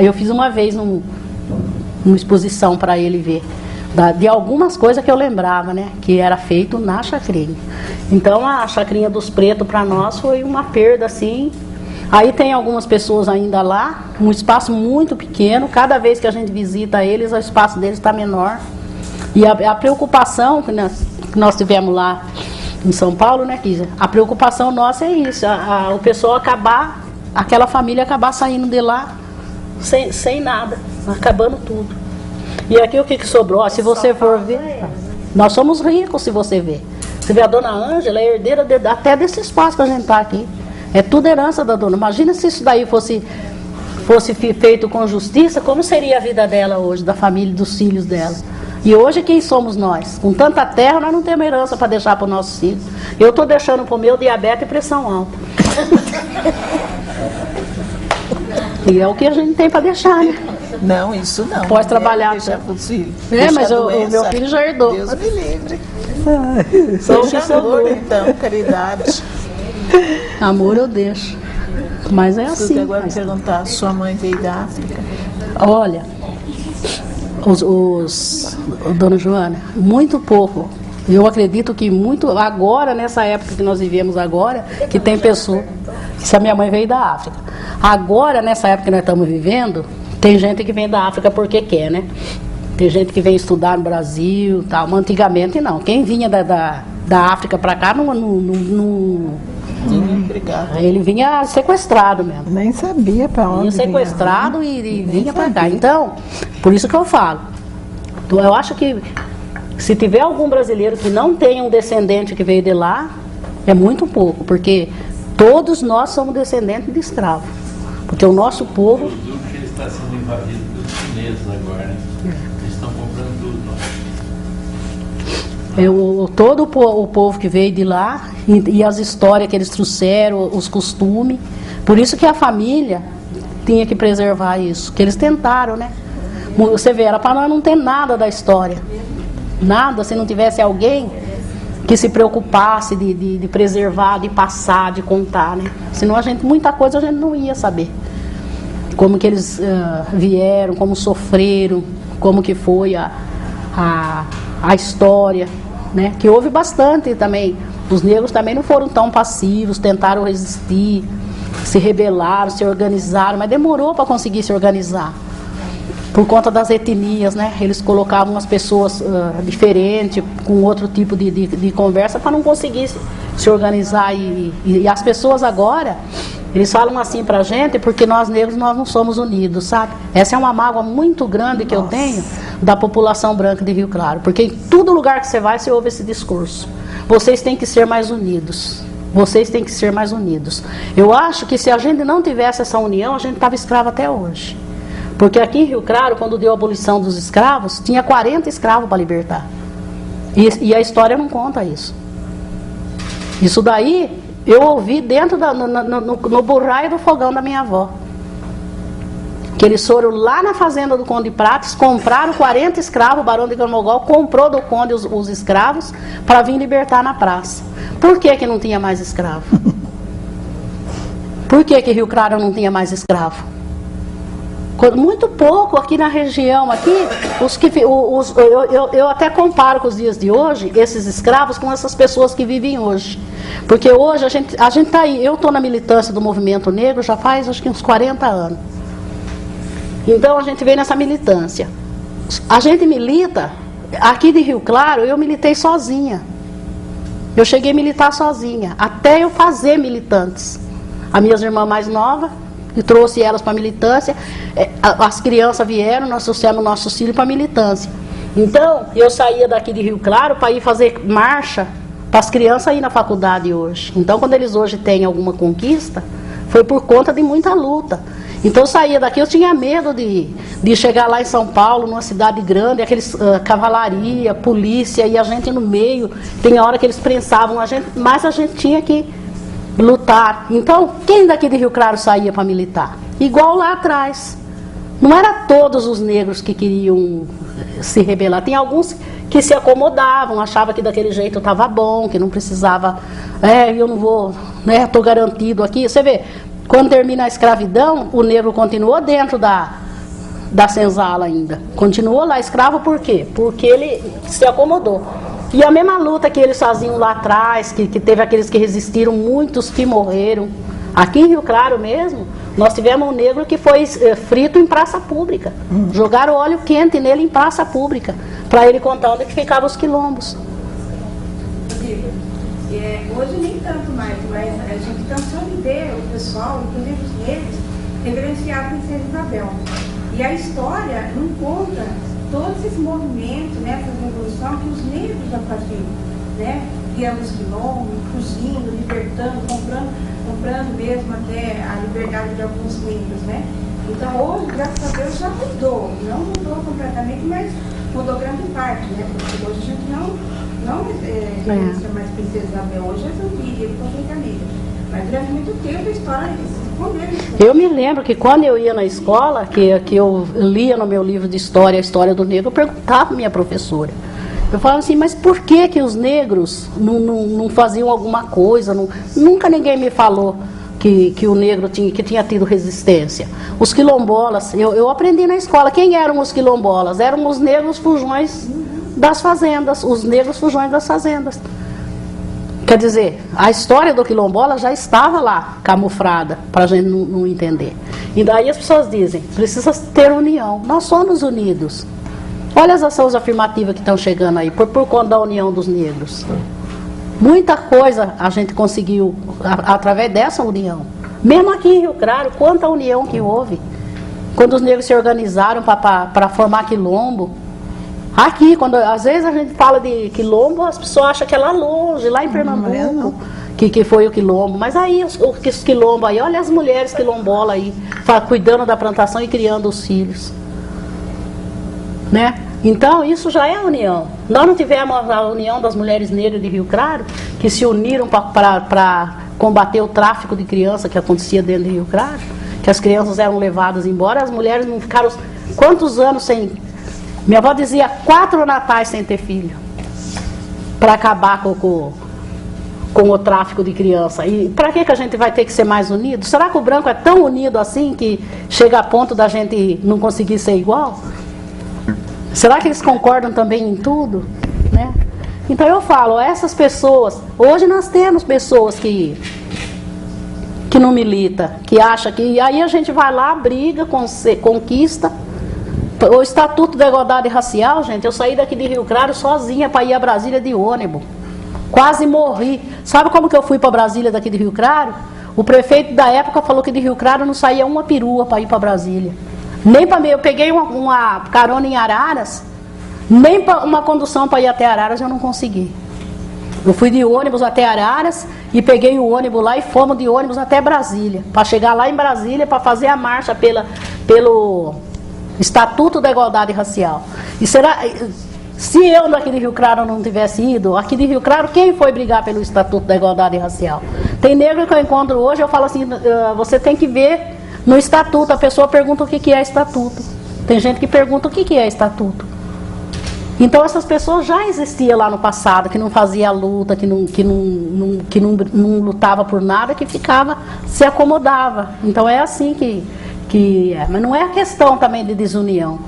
eu fiz uma vez uma exposição para ele ver. De algumas coisas que eu lembrava, né? Que era feito na chacrinha. Então a chacrinha dos Pretos para nós foi uma perda assim. Aí tem algumas pessoas ainda lá, um espaço muito pequeno. Cada vez que a gente visita eles, o espaço deles está menor. E a preocupação que nós tivemos lá em São Paulo, né, Kisa? A preocupação nossa é isso, o pessoal aquela família acabar saindo de lá sem nada, acabando tudo. E aqui o que sobrou? Se você for ver, nós somos ricos, se você ver. Você vê a dona Ângela, é herdeira até desse espaço que a gente está aqui. É tudo herança da dona. Imagina se isso daí fosse feito com justiça, como seria a vida dela hoje, da família, dos filhos dela. E hoje quem somos nós? Com tanta terra, nós não temos herança para deixar para os nossos filhos. Eu estou deixando para o meu diabetes e pressão alta. E é o que a gente tem para deixar, né? Não, isso não. Pode trabalhar. Deixar para os filhos. Mas o meu filho já herdou. Deus me livre. Deixa amor, então, caridade. Amor eu deixo. Mas é assim. Agora perguntar, sua mãe veio da África? Olha, dona Joana, muito pouco. Eu acredito que muito, agora, nessa época que nós vivemos agora, que tem pessoa, se a minha mãe veio da África. Agora, nessa época que nós estamos vivendo, tem gente que vem da África porque quer, né? Tem gente que vem estudar no Brasil, tal. Mas antigamente não. Quem vinha da África para cá ele vinha sequestrado mesmo. Nem sabia para onde. Vinha sequestrado e vinha para cá. Então, por isso que eu falo. Eu acho que se tiver algum brasileiro que não tenha um descendente que veio de lá, é muito pouco, porque todos nós somos descendentes de escravos. Porque o nosso povo... Ele está sendo invadido pelos chineses agora, né? Eles estão comprando tudo. Todo o povo que veio de lá e as histórias que eles trouxeram, os costumes. Por isso que a família tinha que preservar isso, que eles tentaram, né? Você vê, era para nós não ter nada da história. Nada, se não tivesse alguém que se preocupasse de preservar, de passar, de contar, né? Senão muita coisa a gente não ia saber. Como que eles vieram, como sofreram, como que foi a história, né? Que houve bastante também. Os negros também não foram tão passivos, tentaram resistir, se rebelaram, se organizaram, mas demorou para conseguir se organizar. Por conta das etnias, né? Eles colocavam as pessoas diferentes, com outro tipo de conversa, para não conseguir se organizar. E as pessoas agora, eles falam assim pra gente, porque nós negros, nós não somos unidos, sabe? Essa é uma mágoa muito grande que eu tenho da população branca de Rio Claro, porque em todo lugar que você vai, você ouve esse discurso. Vocês têm que ser mais unidos. Vocês têm que ser mais unidos. Eu acho que se a gente não tivesse essa união, a gente estava escravo até hoje. Porque aqui em Rio Claro, quando deu a abolição dos escravos, tinha 40 escravos para libertar. E a história não conta isso. Isso daí, eu ouvi dentro no burraio do fogão da minha avó. Que eles foram lá na fazenda do Conde Prates, compraram 40 escravos, o Barão de Camogol comprou do Conde os escravos para vir libertar na praça. Por que não tinha mais escravo? Por que Rio Claro não tinha mais escravo? Muito pouco aqui na região, aqui, eu até comparo com os dias de hoje, esses escravos com essas pessoas que vivem hoje. Porque hoje a gente está aí, eu estou na militância do movimento negro já faz acho que uns 40 anos. Então a gente vem nessa militância. A gente milita, aqui de Rio Claro, eu militei sozinha. Eu cheguei a militar sozinha, até eu fazer militantes. As minhas irmãs mais novas, e trouxe elas para a militância, as crianças vieram, nós trouxemos nossos filhos para a militância. Então, eu saía daqui de Rio Claro para ir fazer marcha para as crianças ir na faculdade hoje. Então, quando eles hoje têm alguma conquista, foi por conta de muita luta. Então, eu saía daqui, eu tinha medo de chegar lá em São Paulo, numa cidade grande, aqueles cavalaria, polícia, e a gente no meio, tem hora que eles prensavam a gente, mas a gente tinha que lutar. Então, quem daqui de Rio Claro saía para militar? Igual lá atrás. Não era todos os negros que queriam se rebelar. Tem alguns que se acomodavam, achavam que daquele jeito estava bom, que não precisava, eu não vou, estou garantido aqui. Você vê, quando termina a escravidão, o negro continuou dentro da senzala ainda. Continuou lá escravo por quê? Porque ele se acomodou. E a mesma luta que eles faziam lá atrás, que teve aqueles que resistiram, muitos que morreram. Aqui em Rio Claro mesmo, nós tivemos um negro que foi frito em praça pública. Jogaram óleo quente nele em praça pública, para ele contar onde que ficavam os quilombos. Hoje nem tanto mais, mas a gente cansou de ver o pessoal, inclusive os negros, reverenciar a Princesa Isabel. E a história não conta todos esses movimentos, né, essa revolução que os negros já faziam, né, guiando os quilombos, fugindo, libertando, comprando mesmo até a liberdade de alguns negros, né. Então hoje, graças a Deus, já mudou, não mudou completamente, mas mudou grande parte, né, porque hoje a gente não referencia mais Princesa Isabel, hoje é Zumbi, ele foi negra. Mas durante muito tempo a história se escondeu. Eu me lembro que quando eu ia na escola, que eu lia no meu livro de história a história do negro, eu perguntava para minha professora. Eu falava assim, mas por que os negros não faziam alguma coisa? Nunca ninguém me falou que o negro tinha tido resistência. Os quilombolas, eu aprendi na escola. Quem eram os quilombolas? Eram os negros fujões das fazendas, os negros fujões das fazendas. Quer dizer, a história do quilombola já estava lá, camuflada, para a gente não entender. E daí as pessoas dizem, precisa ter união. Nós somos unidos. Olha as ações afirmativas que estão chegando aí, por conta da união dos negros. Muita coisa a gente conseguiu através dessa união. Mesmo aqui em Rio Claro, quanta união que houve. Quando os negros se organizaram para formar quilombo. Aqui, quando às vezes a gente fala de quilombo, as pessoas acham que é lá longe, lá em Pernambuco, que foi o quilombo. Mas aí, os quilombos aí, olha as mulheres quilombolas aí, cuidando da plantação e criando os filhos. Né? Então, isso já é a união. Nós não tivemos a união das mulheres negras de Rio Claro, que se uniram para combater o tráfico de crianças que acontecia dentro de Rio Claro, que as crianças eram levadas embora, as mulheres não ficaram quantos anos sem... Minha avó dizia 4 natais sem ter filho, para acabar com o tráfico de criança. E para que a gente vai ter que ser mais unido? Será que o branco é tão unido assim que chega a ponto da gente não conseguir ser igual? Será que eles concordam também em tudo? Né? Então eu falo, essas pessoas, hoje nós temos pessoas que não militam, que acham que, aí a gente vai lá, briga, conquista. O Estatuto da Igualdade Racial, gente, eu saí daqui de Rio Claro sozinha para ir a Brasília de ônibus. Quase morri. Sabe como que eu fui para Brasília daqui de Rio Claro? O prefeito da época falou que de Rio Claro não saía uma perua para ir para Brasília. Nem para mim, eu peguei uma carona em Araras, nem para uma condução para ir até Araras eu não consegui. Eu fui de ônibus até Araras e peguei o ônibus lá e fomos de ônibus até Brasília. Para chegar lá em Brasília, para fazer a marcha pelo Estatuto da Igualdade Racial. E será, se eu daqui de Rio Claro não tivesse ido, aqui de Rio Claro, quem foi brigar pelo Estatuto da Igualdade Racial? Tem negro que eu encontro hoje, eu falo assim, você tem que ver no Estatuto. A pessoa pergunta o que é Estatuto. Tem gente que pergunta o que é Estatuto. Então essas pessoas já existiam lá no passado, que não fazia luta, que não lutava por nada, que ficava, se acomodava. Então é assim que é. Mas não é a questão também de desunião.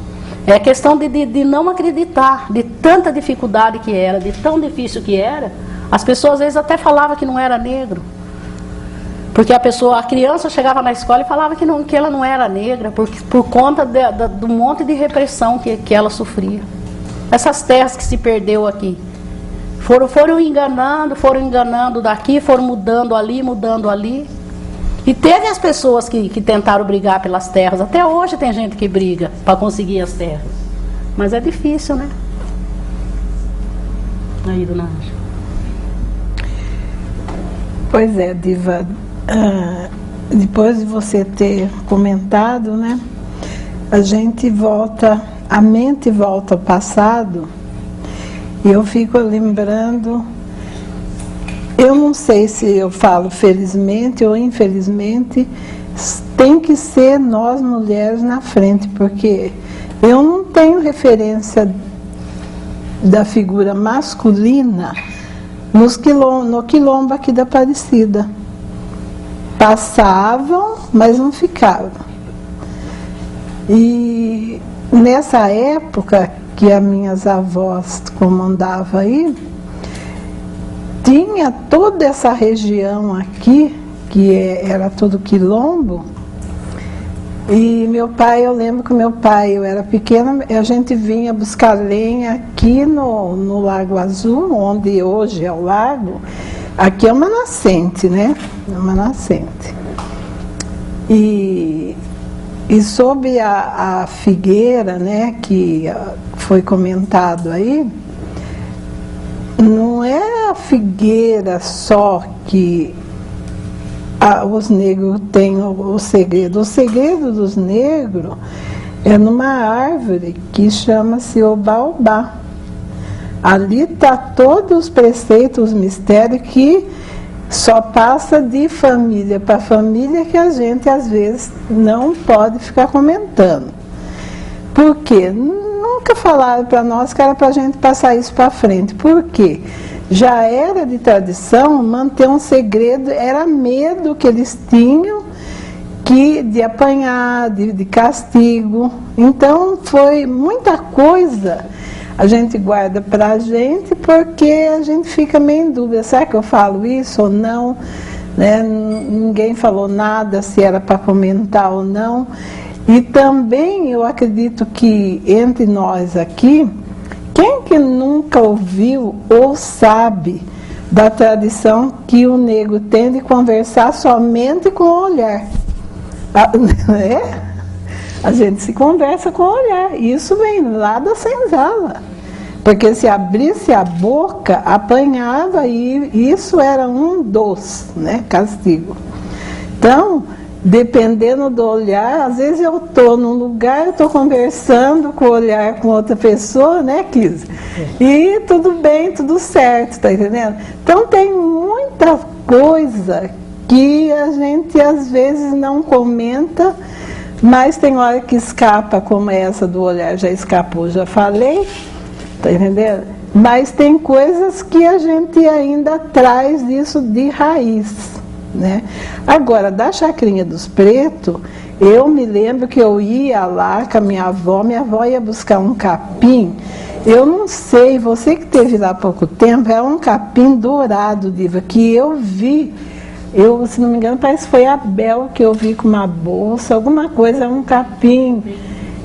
É a questão de não acreditar, de tanta dificuldade que era, de tão difícil que era. As pessoas às vezes até falavam que não era negro. Porque a criança chegava na escola e falava que ela não era negra, por conta do monte de repressão que ela sofria. Essas terras que se perdeu aqui. Foram enganando daqui, foram mudando ali. E teve as pessoas que tentaram brigar pelas terras. Até hoje tem gente que briga para conseguir as terras. Mas é difícil, né? Aí, dona Ângela. Pois é, Diva. Depois de você ter comentado, né? A mente volta ao passado. E eu fico lembrando... Eu não sei se eu falo felizmente ou infelizmente, tem que ser nós mulheres na frente, porque eu não tenho referência da figura masculina no quilombo aqui da Aparecida. Passavam, mas não ficavam. E nessa época que as minhas avós comandavam aí, tinha toda essa região aqui, que era todo quilombo, e meu pai, eu lembro que meu pai, eu era pequena, a gente vinha buscar lenha aqui no Lago Azul, onde hoje é o lago. Aqui é uma nascente, né? É uma nascente. E sobre a figueira, né, que foi comentado aí, não é a figueira só que os negros têm o segredo. O segredo dos negros é numa árvore que chama-se o baobá. Ali está todos os preceitos, os mistérios que só passa de família para família, que a gente às vezes não pode ficar comentando. Por quê? Nunca falaram para nós que era para a gente passar isso para frente. Por quê? Já era de tradição manter um segredo, era medo que eles tinham de apanhar, de castigo. Então foi muita coisa a gente guarda para a gente, porque a gente fica meio em dúvida, será que eu falo isso ou não? Né? Ninguém falou nada se era para comentar ou não. E também eu acredito que entre nós aqui, quem que nunca ouviu ou sabe da tradição que o negro tem de conversar somente com o olhar? A gente se conversa com o olhar. Isso vem lá da senzala. Porque se abrisse a boca, apanhava, e isso era um dos, né, castigo. Então, dependendo do olhar, às vezes eu estou num lugar, eu estou conversando com o olhar com outra pessoa, né, Kisa? E tudo bem, tudo certo, tá entendendo? Então tem muita coisa que a gente às vezes não comenta, mas tem hora que escapa, como essa do olhar já escapou, já falei, tá entendendo? Mas tem coisas que a gente ainda traz isso de raiz. Né? Agora, da Chacrinha dos Pretos, Eu me lembro que eu ia lá com a minha avó ia buscar um capim. Eu não sei, você que esteve lá há pouco tempo, é um capim dourado, Diva, que eu vi, se não me engano, parece que foi a Bel que eu vi com uma bolsa, alguma coisa, um capim.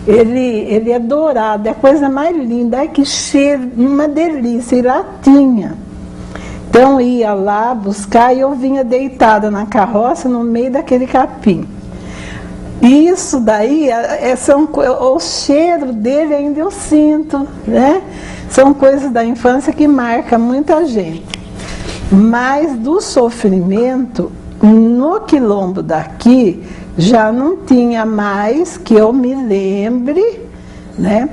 Ele é dourado, é a coisa mais linda, ai que cheiro, uma delícia, e lá tinha. Então eu ia lá buscar e eu vinha deitada na carroça no meio daquele capim. E isso daí, o cheiro dele ainda eu sinto, né? São coisas da infância que marcam muita gente. Mas do sofrimento, no quilombo daqui, já não tinha mais, que eu me lembre, né?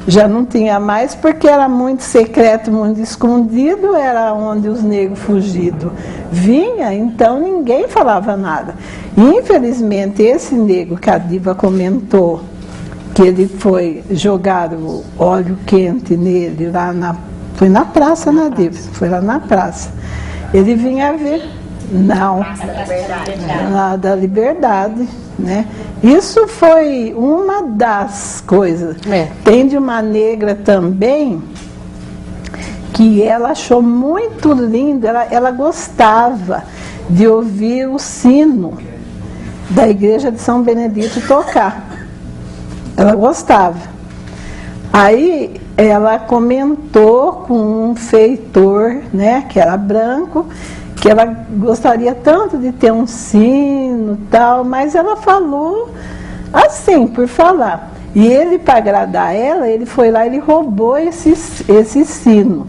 Já não tinha mais porque era muito secreto, muito escondido, era onde os negros fugidos vinham, então ninguém falava nada. Infelizmente, esse negro que a Diva comentou, que ele foi jogar o óleo quente nele, foi na praça, né, Diva? Foi lá na praça. Ele vinha ver. Não, da Liberdade, né? Isso foi uma das coisas. Tem de uma negra também que ela achou muito lindo, ela gostava de ouvir o sino da igreja de São Benedito tocar. Ela gostava. Aí ela comentou com um feitor, né, que era branco, que ela gostaria tanto de ter um sino e tal, mas ela falou assim, por falar. E ele, para agradar ela, ele foi lá e ele roubou esse sino.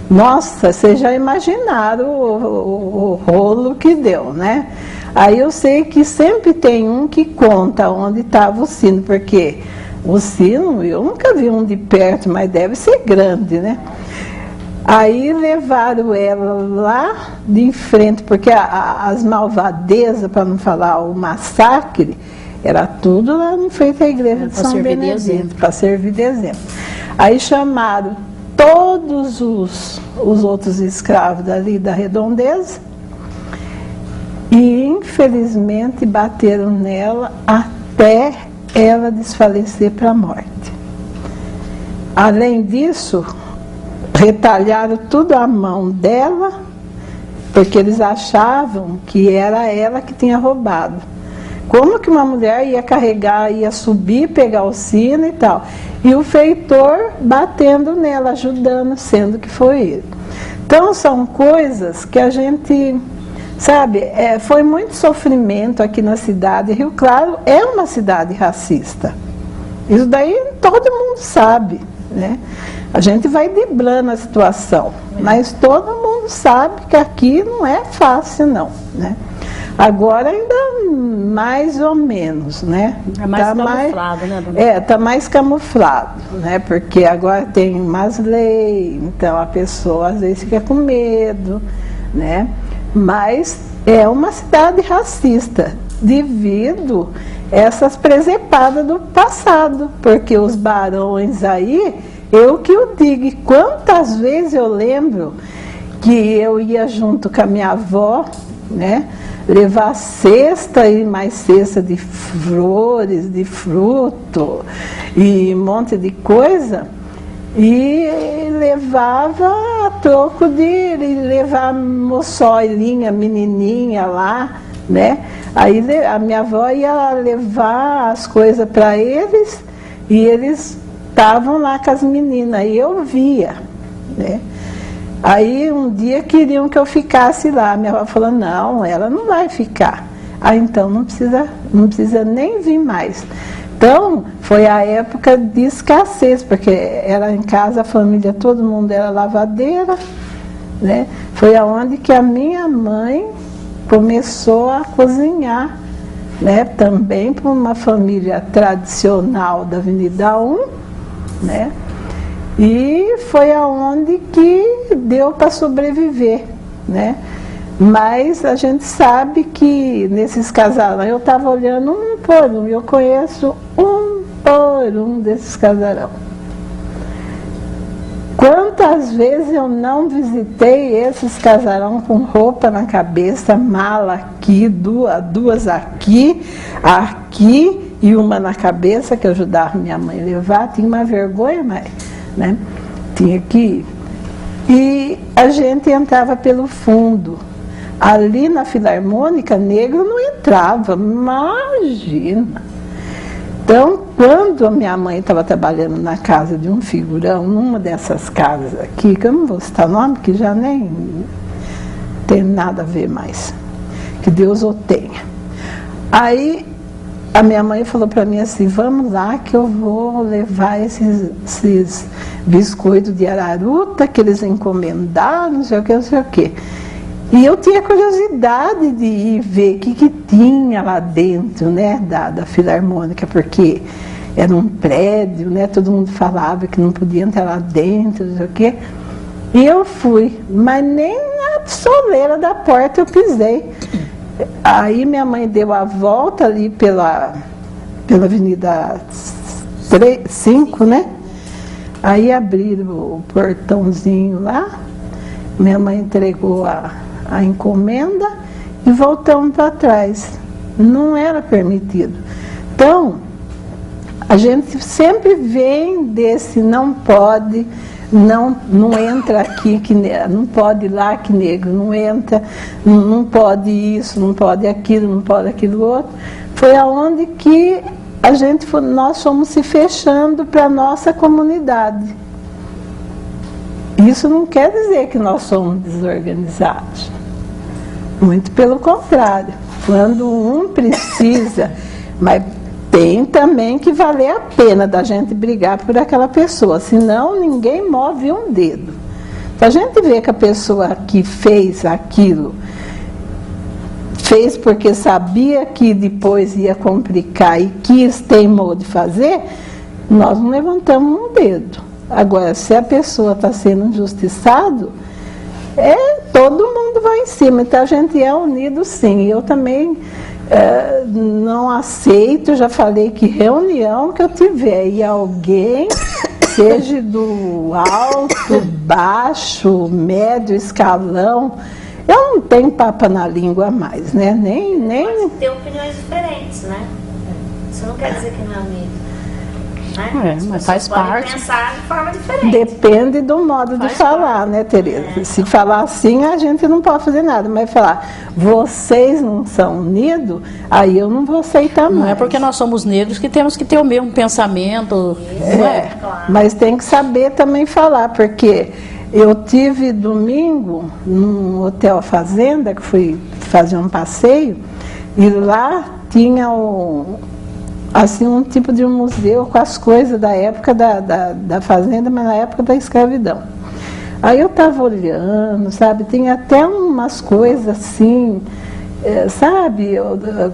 Nossa, vocês já imaginaram o rolo que deu, né? Aí eu sei que sempre tem um que conta onde estava o sino, porque o sino, eu nunca vi um de perto, mas deve ser grande, né? Aí levaram ela lá de frente, porque as malvadezas, para não falar o massacre, era tudo lá em frente à igreja de São Benedito, para servir de exemplo. Aí chamaram todos os outros escravos dali da redondeza e, infelizmente, bateram nela até ela desfalecer para a morte. Além disso, retalharam tudo a mão dela, porque eles achavam que era ela que tinha roubado. Como que uma mulher ia carregar, ia subir, pegar o sino e tal? E o feitor batendo nela, ajudando, sendo que foi ele. Então são coisas que a gente, sabe, foi muito sofrimento aqui na cidade. Rio Claro é uma cidade racista. Isso daí todo mundo sabe, né? A gente vai driblando a situação, mas todo mundo sabe que aqui não é fácil não, né? Agora ainda mais ou menos, né? É mais camuflado, né, dona? Tá mais camuflado, né? Porque agora tem umas leis, então a pessoa às vezes fica com medo, né? Mas é uma cidade racista, devido a essas presepadas do passado, porque os barões aí, eu que o digo, quantas vezes eu lembro que eu ia junto com a minha avó, né? Levar cesta e mais cesta de flores, de fruto e um monte de coisa, e levava a troco de levar moçoilinha, menininha lá, né? Aí a minha avó ia levar as coisas para eles e eles estavam lá com as meninas, e eu via, né? Aí um dia queriam que eu ficasse lá, minha avó falou, não, ela não vai ficar. Ah, então não precisa nem vir mais. Então, foi a época de escassez, porque era em casa, a família, todo mundo era lavadeira, né? Foi aonde que a minha mãe começou a cozinhar, né? Também para uma família tradicional da Avenida 1, né? E foi aonde que deu para sobreviver, né? Mas a gente sabe que nesses casarões, eu estava olhando um por um, eu conheço um por um desses casarões. Quantas vezes eu não visitei esses casarão com roupa na cabeça, mala aqui, duas aqui e uma na cabeça, que eu ajudava minha mãe a levar. Tinha uma vergonha, mas, né, tinha que ir. E a gente entrava pelo fundo. Ali na Filarmônica, negro não entrava, imagina. Então, quando a minha mãe estava trabalhando na casa de um figurão, numa dessas casas aqui, que eu não vou citar o nome, que já nem tem nada a ver mais, que Deus o tenha. Aí, a minha mãe falou para mim assim, vamos lá que eu vou levar esses biscoitos de araruta que eles encomendaram, não sei o que, não sei o que. E eu tinha curiosidade de ir ver o que tinha lá dentro, né, da Filarmônica, porque era um prédio, né, todo mundo falava que não podia entrar lá dentro, não sei o quê. E eu fui, mas nem na soleira da porta eu pisei. Aí minha mãe deu a volta ali pela Avenida 5, né? Aí abriram o portãozinho lá, minha mãe entregou a encomenda e voltamos para trás. Não era permitido. Então, a gente sempre vem desse não pode, não entra aqui, que não pode ir lá que negro, não entra, não pode isso, não pode aquilo, não pode aquilo outro. Foi aonde que nós fomos se fechando para a nossa comunidade. Isso não quer dizer que nós somos desorganizados. Muito pelo contrário. Quando um precisa, mas tem também que valer a pena da gente brigar por aquela pessoa, senão ninguém move um dedo. Se a gente vê que a pessoa que fez aquilo, fez porque sabia que depois ia complicar e quis, teimou de fazer, nós não levantamos um dedo. Agora, se a pessoa está sendo injustiçado, todo mundo vai em cima. Então a gente é unido, sim. Eu também não aceito, já falei que reunião que eu tiver e alguém, seja do alto, baixo, médio escalão, eu não tenho papa na língua mais, né? Nem... Tem opiniões diferentes, né? Isso não quer dizer que não é unido. Né? Mas faz parte. Pensar de forma diferente. Depende do modo de falar, né, Tereza? Se falar assim, a gente não pode fazer nada. Mas falar, vocês não são unidos, aí eu não vou aceitar mais. Não é porque nós somos negros que temos que ter o mesmo pensamento. Claro. Mas tem que saber também falar, porque eu tive domingo num hotel fazenda, que fui fazer um passeio, e lá tinha assim, um tipo de um museu com as coisas da época da fazenda, mas na época da escravidão. Aí eu estava olhando, sabe, tem até umas coisas assim, sabe,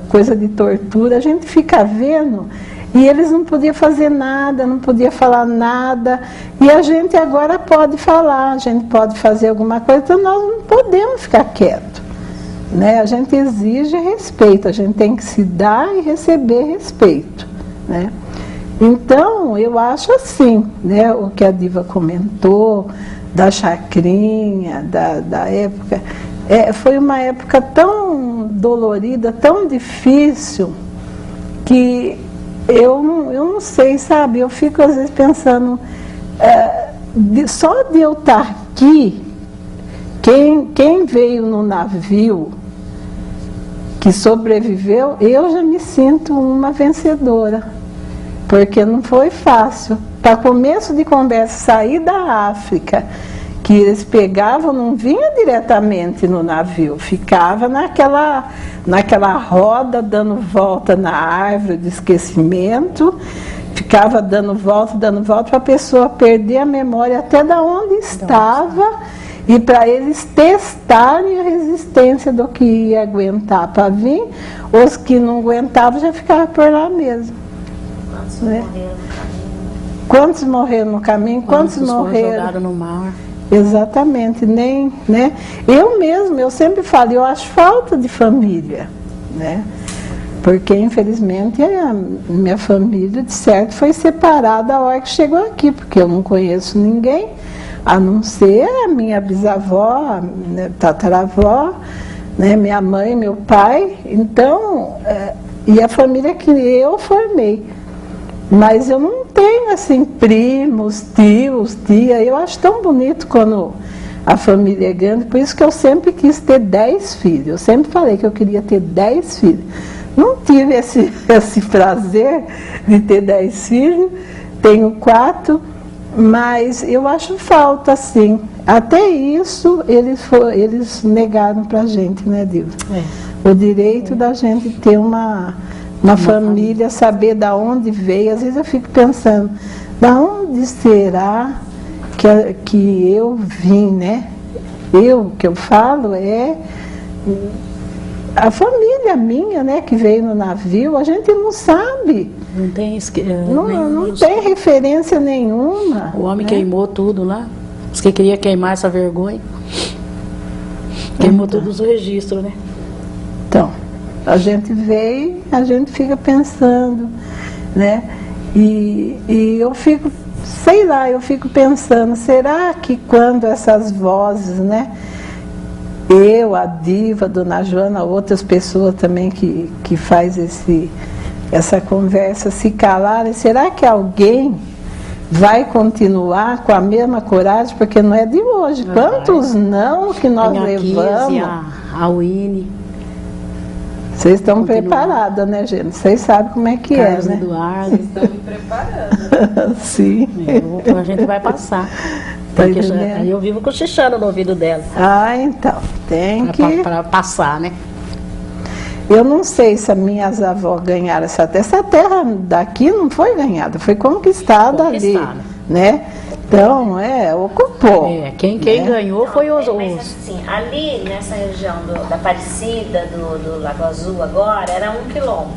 coisa de tortura, a gente fica vendo, e eles não podiam fazer nada, não podiam falar nada, e a gente agora pode falar, a gente pode fazer alguma coisa, então nós não podemos ficar quietos. Né? A gente exige respeito, a gente tem que se dar e receber respeito, né? Então, eu acho assim, né, o que a Diva comentou, da chacrinha, da época, foi uma época tão dolorida, tão difícil, que eu não sei, sabe, eu fico às vezes pensando, só de eu estar aqui, quem veio no navio, que sobreviveu, eu já me sinto uma vencedora, porque não foi fácil. Para começo de conversa, sair da África, que eles pegavam, não vinha diretamente no navio, ficava naquela roda, dando volta na árvore de esquecimento, ficava dando volta, para a pessoa perder a memória até de onde estava, e para eles testarem a resistência do que ia aguentar para vir, os que não aguentavam já ficavam por lá mesmo. Quantos morreram no caminho? Quantos morreram? Jogaram no mar. Exatamente, né? Eu sempre falo, eu acho falta de família, né? Porque infelizmente a minha família, de certo, foi separada a hora que chegou aqui, porque eu não conheço ninguém. a não ser a minha bisavó, né, tataravó, né, minha mãe, meu pai, então, e a família que eu formei. Mas eu não tenho, assim, primos, tios, tia. Eu acho tão bonito quando a família é grande, por isso que eu sempre quis ter 10 filhos. Eu sempre falei que eu queria ter 10 filhos. Não tive esse prazer de ter 10 filhos, tenho 4, mas eu acho falta, assim. Até isso eles negaram pra gente, né, Deus? O direito da gente ter uma família, saber da onde veio. Às vezes eu fico pensando, da onde será que eu vim, né? Que eu falo a família minha, né, que veio no navio, a gente não sabe. Não tem, não tem referência nenhuma. O homem queimou tudo lá. Diz que queria queimar essa vergonha. Queimou todos os registros, né? Então, a gente veio, a gente fica pensando, né? E eu fico, sei lá, eu fico pensando, será que quando essas vozes, né? Eu, a Diva, a Dona Joana, outras pessoas também que faz essa conversa se calarem, será que alguém vai continuar com a mesma coragem? Porque não é de hoje. Quantos não que nós levamos? A Winnie. Vocês estão preparadas, né, gente? Vocês sabem como é que Carlos né? Eduardo. Estão me preparando. Sim. A gente vai passar. Aí eu vivo cochichando no ouvido dela. Então, tem que... Para passar, né? Eu não sei se as minhas avós ganharam essa terra. Essa terra daqui não foi ganhada, foi conquistada ali, né? Então, ocupou. Quem ganhou foi os... Mas assim, ali nessa região da Aparecida, do Lago Azul agora, era um quilombo.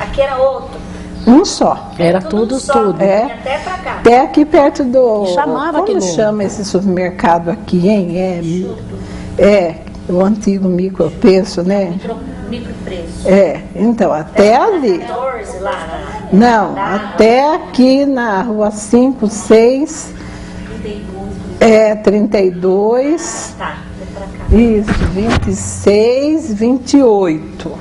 Aqui era outro. Um só. Era tudo. Até pra cá. Até aqui perto do... Chamava como chama esse supermercado aqui, hein? O antigo micropreço, né? Micropreço. Então, até ali. 14 lá. Não, até aqui na rua 5, 6. 32. Tá, pra cá. Isso, 26, 28.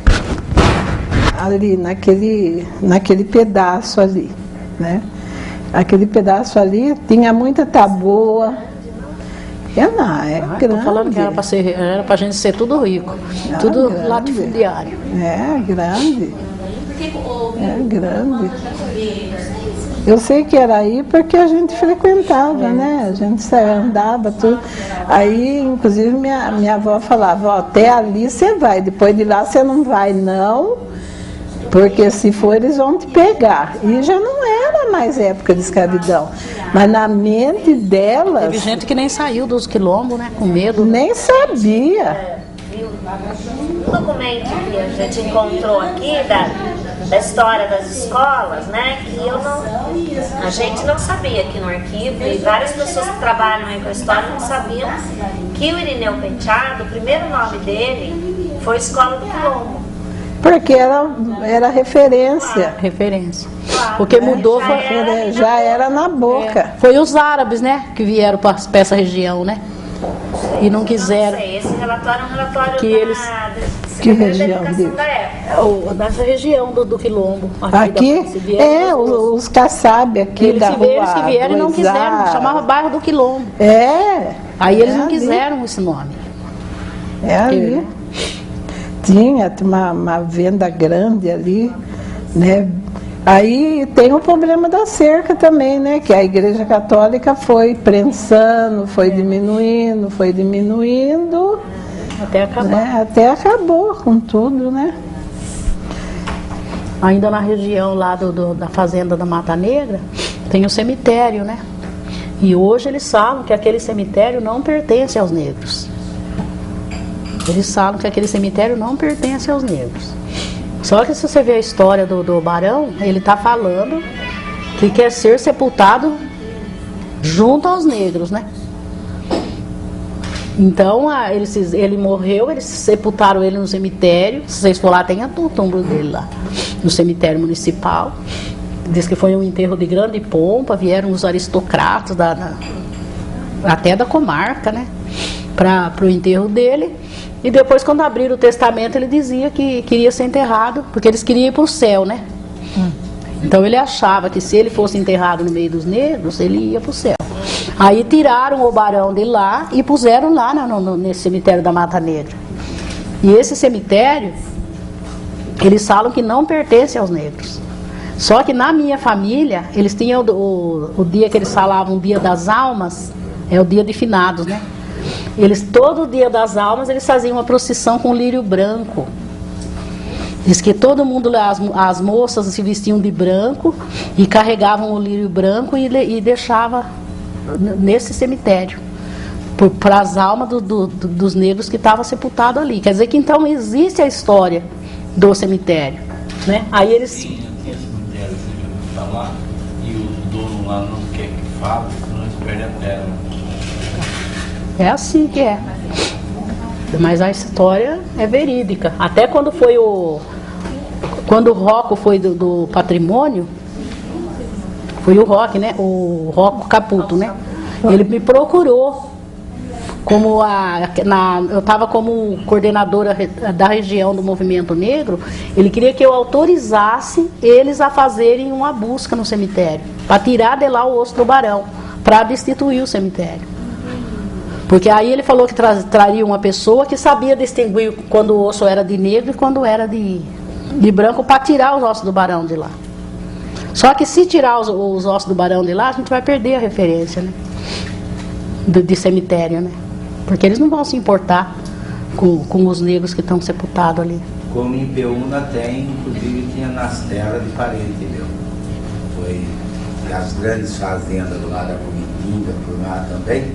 Ali, naquele pedaço ali, né? Aquele pedaço ali tinha muita taboa. Grande. Tô falando que era pra gente ser tudo rico. Tudo grande. latifundiário. Grande. Grande. Eu sei que era aí porque a gente frequentava, né? A gente andava, tudo. Aí, inclusive, minha avó falava, até ali você vai, depois de lá você não vai, não. Porque se for, eles vão te pegar. E já não era mais época de escravidão. Mas na mente delas... Teve gente que nem saiu dos quilombos, né? Com medo. Nem sabia. Um documento que a gente encontrou aqui da história das escolas, né? Que a gente não sabia aqui no arquivo, e várias pessoas que trabalham aí com a história não sabiam que o Irineu Penteado, o primeiro nome dele foi Escola do Quilombo. Porque era referência. Referência. Porque mudou, já era na boca. Foi os árabes, né? Que vieram para essa região, né? E não quiseram. Não sei, esse relatório é um relatório que eles... Que região dele? Dessa região do Quilombo. Aqui? Os Kassab aqui da rua. Eles que vieram e não quiseram. Chamava bairro do Quilombo. Aí eles não quiseram esse nome. Ali. Tinha uma venda grande ali, né? Aí tem o problema da cerca também, né? Que a Igreja Católica foi prensando, foi diminuindo. Até acabar. Né? Até acabou com tudo, né? Ainda na região lá da fazenda da Mata Negra, tem o cemitério, né? E hoje eles falam que aquele cemitério não pertence aos negros. Eles falam que aquele cemitério não pertence aos negros. Só que se você ver a história do Barão, ele está falando que quer ser sepultado junto aos negros, né? Então, ele morreu, eles sepultaram ele no cemitério. Se vocês for lá, tem a túmulo dele lá, no cemitério municipal. Diz que foi um enterro de grande pompa, vieram os aristocratas até da comarca, né? Para o enterro dele. E depois, quando abriram o testamento, ele dizia que queria ser enterrado, porque eles queriam ir para o céu, né? Então ele achava que se ele fosse enterrado no meio dos negros, ele ia para o céu. Aí tiraram o barão de lá e puseram lá nesse cemitério da Mata Negra. E esse cemitério, eles falam que não pertence aos negros. Só que na minha família, eles tinham o dia que eles falavam, o dia das almas, é o dia de finados, né? Eles, todo dia das almas, eles faziam uma procissão com lírio branco. Diz que todo mundo, as moças se vestiam de branco e carregavam o lírio branco e deixava nesse cemitério para as almas dos negros que estavam sepultados ali. Quer dizer que então existe a história do cemitério, né? Aí eles... Tinha cemitério, você já ouviu falar, e o dono lá não quer que fale, senão eles perdem a terra. É assim que é. Mas a história é verídica. Até quando foi quando o Rocco foi do patrimônio, foi o Roque, né? O Rocco Caputo, né? Ele me procurou como eu estava como coordenadora da região do movimento negro. Ele queria que eu autorizasse eles a fazerem uma busca no cemitério para tirar de lá o osso do barão, para destituir o cemitério. Porque aí ele falou que traria uma pessoa que sabia distinguir quando o osso era de negro e quando era de branco, para tirar os ossos do barão de lá. Só que se tirar os ossos do barão de lá, a gente vai perder a referência, né? De cemitério, né? Porque eles não vão se importar com os negros que estão sepultados ali. Como em Peúna tem, inclusive tinha nas terras de parente meu. Foi as grandes fazendas do lado da Comitinga, por lá também.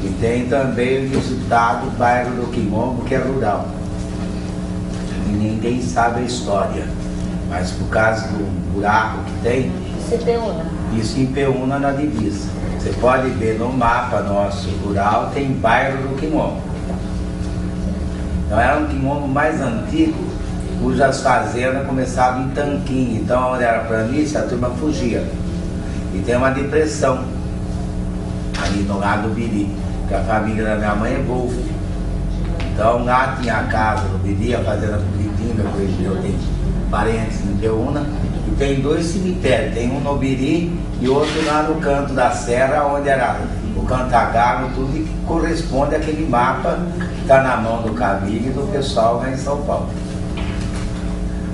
E tem também o resultado do bairro do Quimombo, que é rural. E ninguém sabe a história. Mas por causa do buraco que tem, isso em Peúna, na divisa. Você pode ver no mapa nosso rural, tem bairro do Quimombo. Então era um quimombo mais antigo, cujas fazendas começavam em tanquinho. Então onde era planície, a turma fugia. E tem uma depressão ali no lado do Biri, que a família da minha mãe é golfe. Então lá tinha a casa do Biri, a fazenda Curitiba, que eu tenho parentes em Peúna. E tem dois cemitérios, tem um no Biri e outro lá no canto da serra, onde era o Cantagalo, tudo que corresponde àquele mapa que está na mão do Camille e do pessoal lá em São Paulo.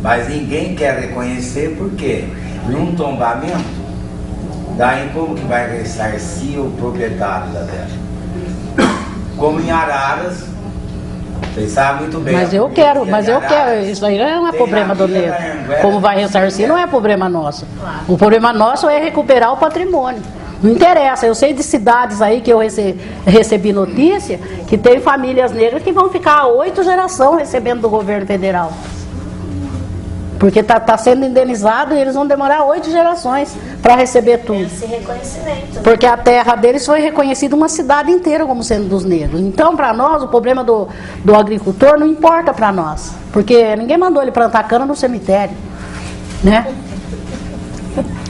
Mas ninguém quer reconhecer porque num tombamento, daí como que vai ressarcir o proprietário da terra? Como em Araras, vocês sabem muito bem. Mas eu quero, isso aí não é problema do negro. Como vai ressarcir não é problema nosso. O problema nosso é recuperar o patrimônio. Não interessa, eu sei de cidades aí que eu recebi notícia que tem famílias negras que vão ficar 8 gerações recebendo do governo federal. Porque está sendo indenizado e eles vão demorar 8 gerações para receber tudo. Esse reconhecimento. Porque a terra deles foi reconhecida uma cidade inteira como sendo dos negros. Então, para nós, o problema do agricultor não importa para nós. Porque ninguém mandou ele plantar cana no cemitério, né?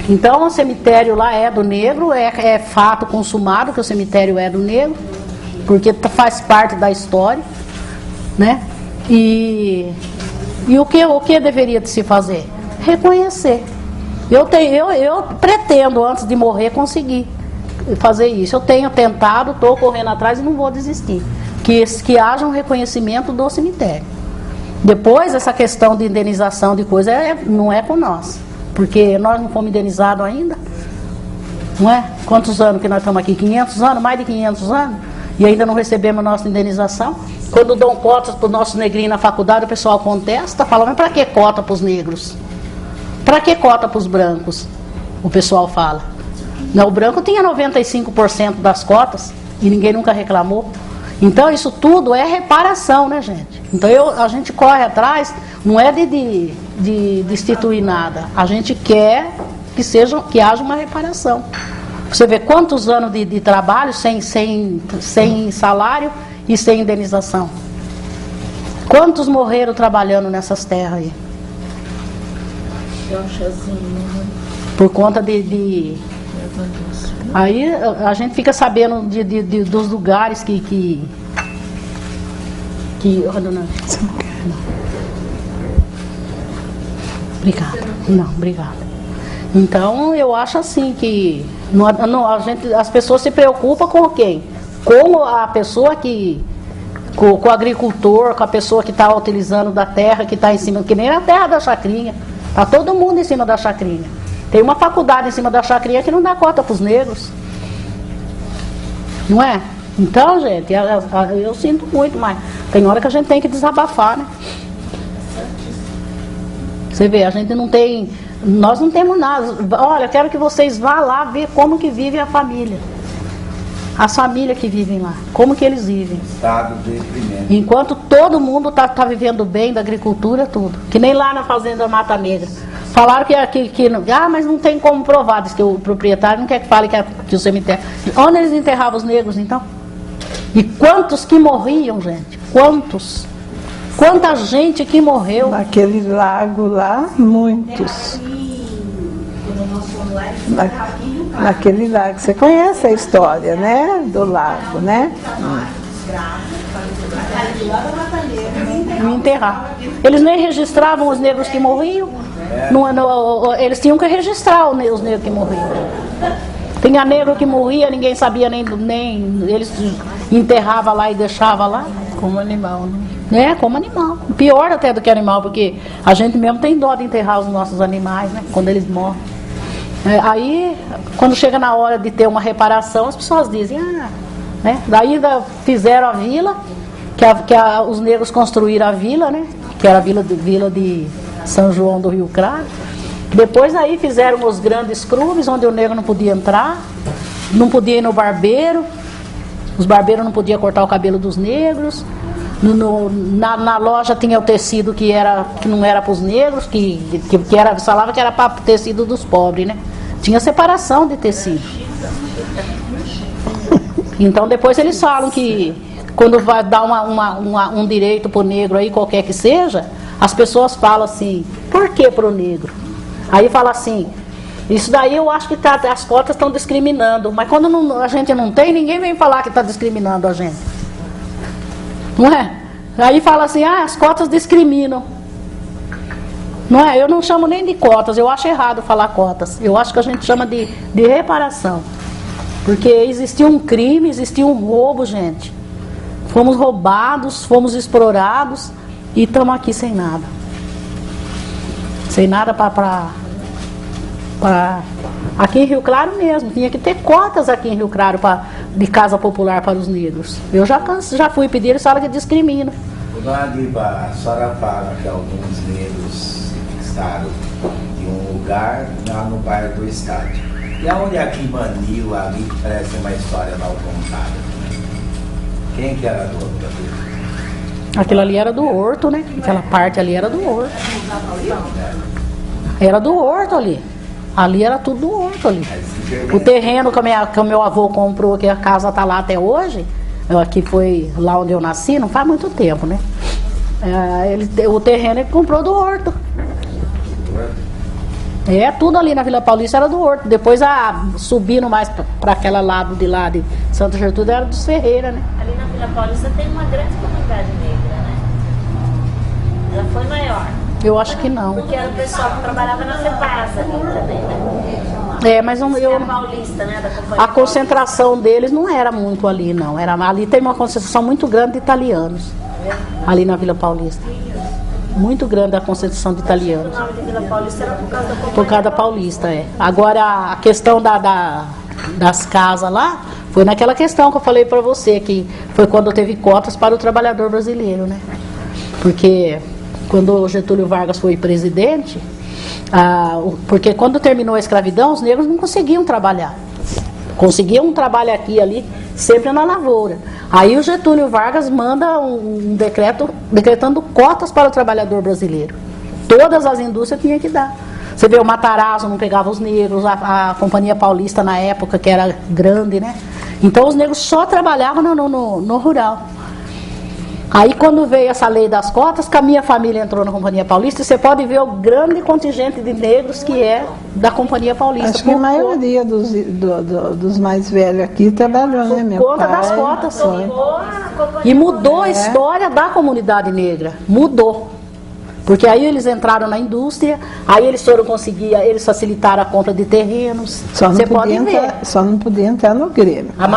Então, o cemitério lá é do negro, é fato consumado que o cemitério é do negro, porque faz parte da história, né? E o que deveria de se fazer? Reconhecer. Eu pretendo, antes de morrer, conseguir fazer isso. Eu tenho tentado, estou correndo atrás e não vou desistir. Que haja um reconhecimento do cemitério. Depois, essa questão de indenização de coisa não é com nós. Porque nós não fomos indenizados ainda. Não é? Quantos anos que nós estamos aqui? 500 anos? Mais de 500 anos? E ainda não recebemos nossa indenização. Quando dão cotas para os nossos negrinhos na faculdade, o pessoal contesta, fala, mas para que cota para os negros? Para que cota para os brancos? O pessoal fala. Não, o branco tinha 95% das cotas e ninguém nunca reclamou. Então isso tudo é reparação, né, gente? Então a gente corre atrás, não é de destituir nada. A gente quer que haja uma reparação. Você vê quantos anos de trabalho sem salário e sem indenização. Quantos morreram trabalhando nessas terras aí? Por conta Aí a gente fica sabendo dos lugares que oh, dona, obrigada. Não, obrigada. Então eu acho assim que as pessoas se preocupam com quem? Com a pessoa com o agricultor, com a pessoa que está utilizando da terra, que está em cima, que nem a terra da chacrinha. Está todo mundo em cima da chacrinha. Tem uma faculdade em cima da chacrinha que não dá cota para os negros. Não é? Então, gente, eu sinto muito, mas tem hora que a gente tem que desabafar, né? Você vê, a gente não tem, nós não temos nada. Olha, eu quero que vocês vá lá ver como que vive a família. As famílias que vivem lá, como que eles vivem. Estado deprimente. Enquanto todo mundo tá vivendo bem da agricultura, tudo. Que nem lá na fazenda Mata Negra. Falaram mas não tem como provar, diz que o proprietário não quer que fale que o cemitério. Onde eles enterravam os negros, então? E quantos que morriam, gente? Quantos? Quanta gente que morreu. Naquele lago lá, muitos. Naquele lago, você conhece a história, né? Do lago, né? Não enterrar. Eles nem registravam os negros que morriam. Eles tinham que registrar os negros que morriam. Tinha negro que morria, ninguém sabia nem eles enterravam lá e deixavam lá. Como animal, né? Como animal. Pior até do que animal, porque a gente mesmo tem dó de enterrar os nossos animais, né? Quando eles morrem. Aí, quando chega na hora de ter uma reparação, as pessoas dizem, né? Daí fizeram a vila, os negros construíram a vila, né? Que era a vila de São João do Rio Claro. Depois aí fizeram os grandes clubes, onde o negro não podia entrar, não podia ir no barbeiro, os barbeiros não podiam cortar o cabelo dos negros. Na loja tinha o tecido que não era para os negros, falava que era para o tecido dos pobres, né? Tinha separação de tecido. Então depois eles falam que quando vai dar um direito para o negro aí, qualquer que seja, as pessoas falam assim, por que para o negro? Aí fala assim, isso daí eu acho que as cotas estão discriminando, mas quando a gente não tem, ninguém vem falar que está discriminando a gente. Não é? Aí fala assim, as cotas discriminam. Não é? Eu não chamo nem de cotas, eu acho errado falar cotas. Eu acho que a gente chama de reparação. Porque existia um crime, existia um roubo, gente. Fomos roubados, fomos explorados e estamos aqui sem nada. Sem nada para aqui em Rio Claro mesmo, tinha que ter cotas aqui em Rio Claro de casa popular para os negros. Eu já fui pedir, eles falam que discrimina. Dona Diva, a senhora fala que alguns negros se fixaram em um lugar lá no bairro do estádio. E aonde aqui em Manil, ali que parece uma história mal contada? Quem que era dono daquilo? Aquilo ali era do horto, né? Aquela parte ali era do horto. Era do horto ali. Ali era tudo do horto ali. O terreno que o meu avô comprou, que a casa está lá até hoje, que foi lá onde eu nasci, não faz muito tempo, né? O terreno ele comprou do horto. Tudo ali na Vila Paulista era do horto. Depois subindo mais para aquela lado de lá de Santa Gertrude era dos Ferreira, né? Ali na Vila Paulista tem uma grande comunidade negra, né? Ela foi maior. Eu acho que não. Porque era o pessoal que trabalhava na Cepasa ali também, né? Mas Paulista, né, da companhia a concentração deles não era muito ali, não. Ali tem uma concentração muito grande de italianos. Ali na Vila Paulista. Muito grande a concentração de italianos. O nome de Vila Paulista era por causa da Paulista, Agora, a questão das casas lá, foi naquela questão que eu falei para você, que foi quando teve cotas para o trabalhador brasileiro, né? Porque quando o Getúlio Vargas foi presidente, porque quando terminou a escravidão, os negros não conseguiam trabalhar. Conseguiam um trabalho aqui e ali, sempre na lavoura. Aí o Getúlio Vargas manda um decreto decretando cotas para o trabalhador brasileiro. Todas as indústrias tinham que dar. Você vê, o Matarazzo não pegava os negros, a Companhia Paulista na época, que era grande, né? Então os negros só trabalhavam no rural. Aí quando veio essa lei das cotas, que a minha família entrou na Companhia Paulista, você pode ver o grande contingente de negros que é da Companhia Paulista. Acho que a maioria dos mais velhos aqui trabalhou, né, meu Por conta pai? das cotas. Foi. E mudou a história da comunidade negra. Mudou. Porque aí eles entraram na indústria, aí eles foram conseguir, eles facilitaram a compra de terrenos. Você pode ver. Só não podia entrar no Grêmio. A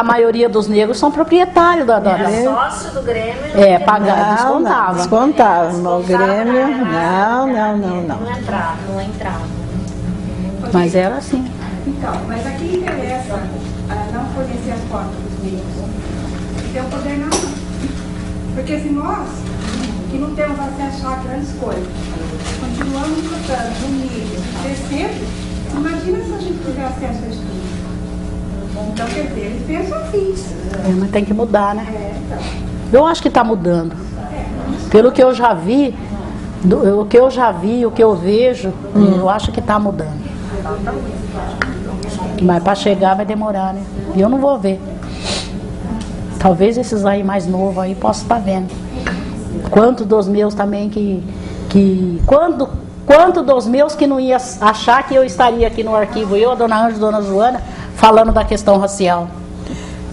maioria dos negros são proprietários da Era sócio do Grêmio. pagar, descontava. Descontava. O Grêmio, não. Não entrava. Mas era assim. Então, mas aqui interessa não fornecer as cotas dos negros e ter o poder na mão. Porque se nós, que não temos acesso a grandes coisas, continuamos lutando no nível, crescendo, imagina se a gente tiver acesso a estudo. Então, quer dizer, eles pensam assim. Mas tem que mudar, né? Então. Eu acho que está mudando. Pelo que eu já vi, o que eu vejo, eu acho que está mudando. Mas para chegar vai demorar, né? E eu não vou ver. Talvez esses aí mais novos aí possam estar vendo. Quanto dos meus também quanto dos meus que não ia achar que eu estaria aqui no arquivo, eu, a dona Ângela e a dona Joana, falando da questão racial.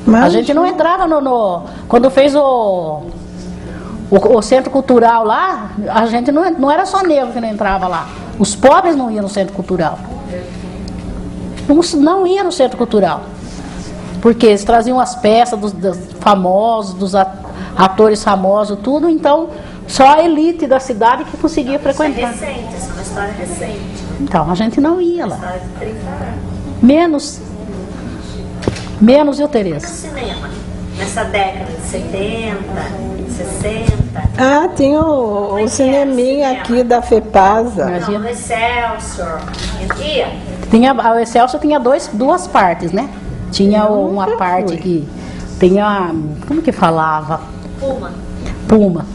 Mas A gente não entrava quando fez o centro cultural lá, a gente não era só negro que não entrava lá. Os pobres não iam no centro cultural. Não iam no centro cultural. Porque eles traziam as peças dos famosos, dos atores famosos, tudo, então só a elite da cidade que conseguia frequentar. Isso é recente, isso é uma história recente. Então, a gente não ia lá. História de 30 anos. Menos eu, No Tereza. cinema, nessa década de 70, 60. tinha o cineminha aqui da FEPASA. Não, no Excelsior. Aqui, O Excelsior tinha duas partes, né? Tinha uma parte que tinha, como que falava? Puma.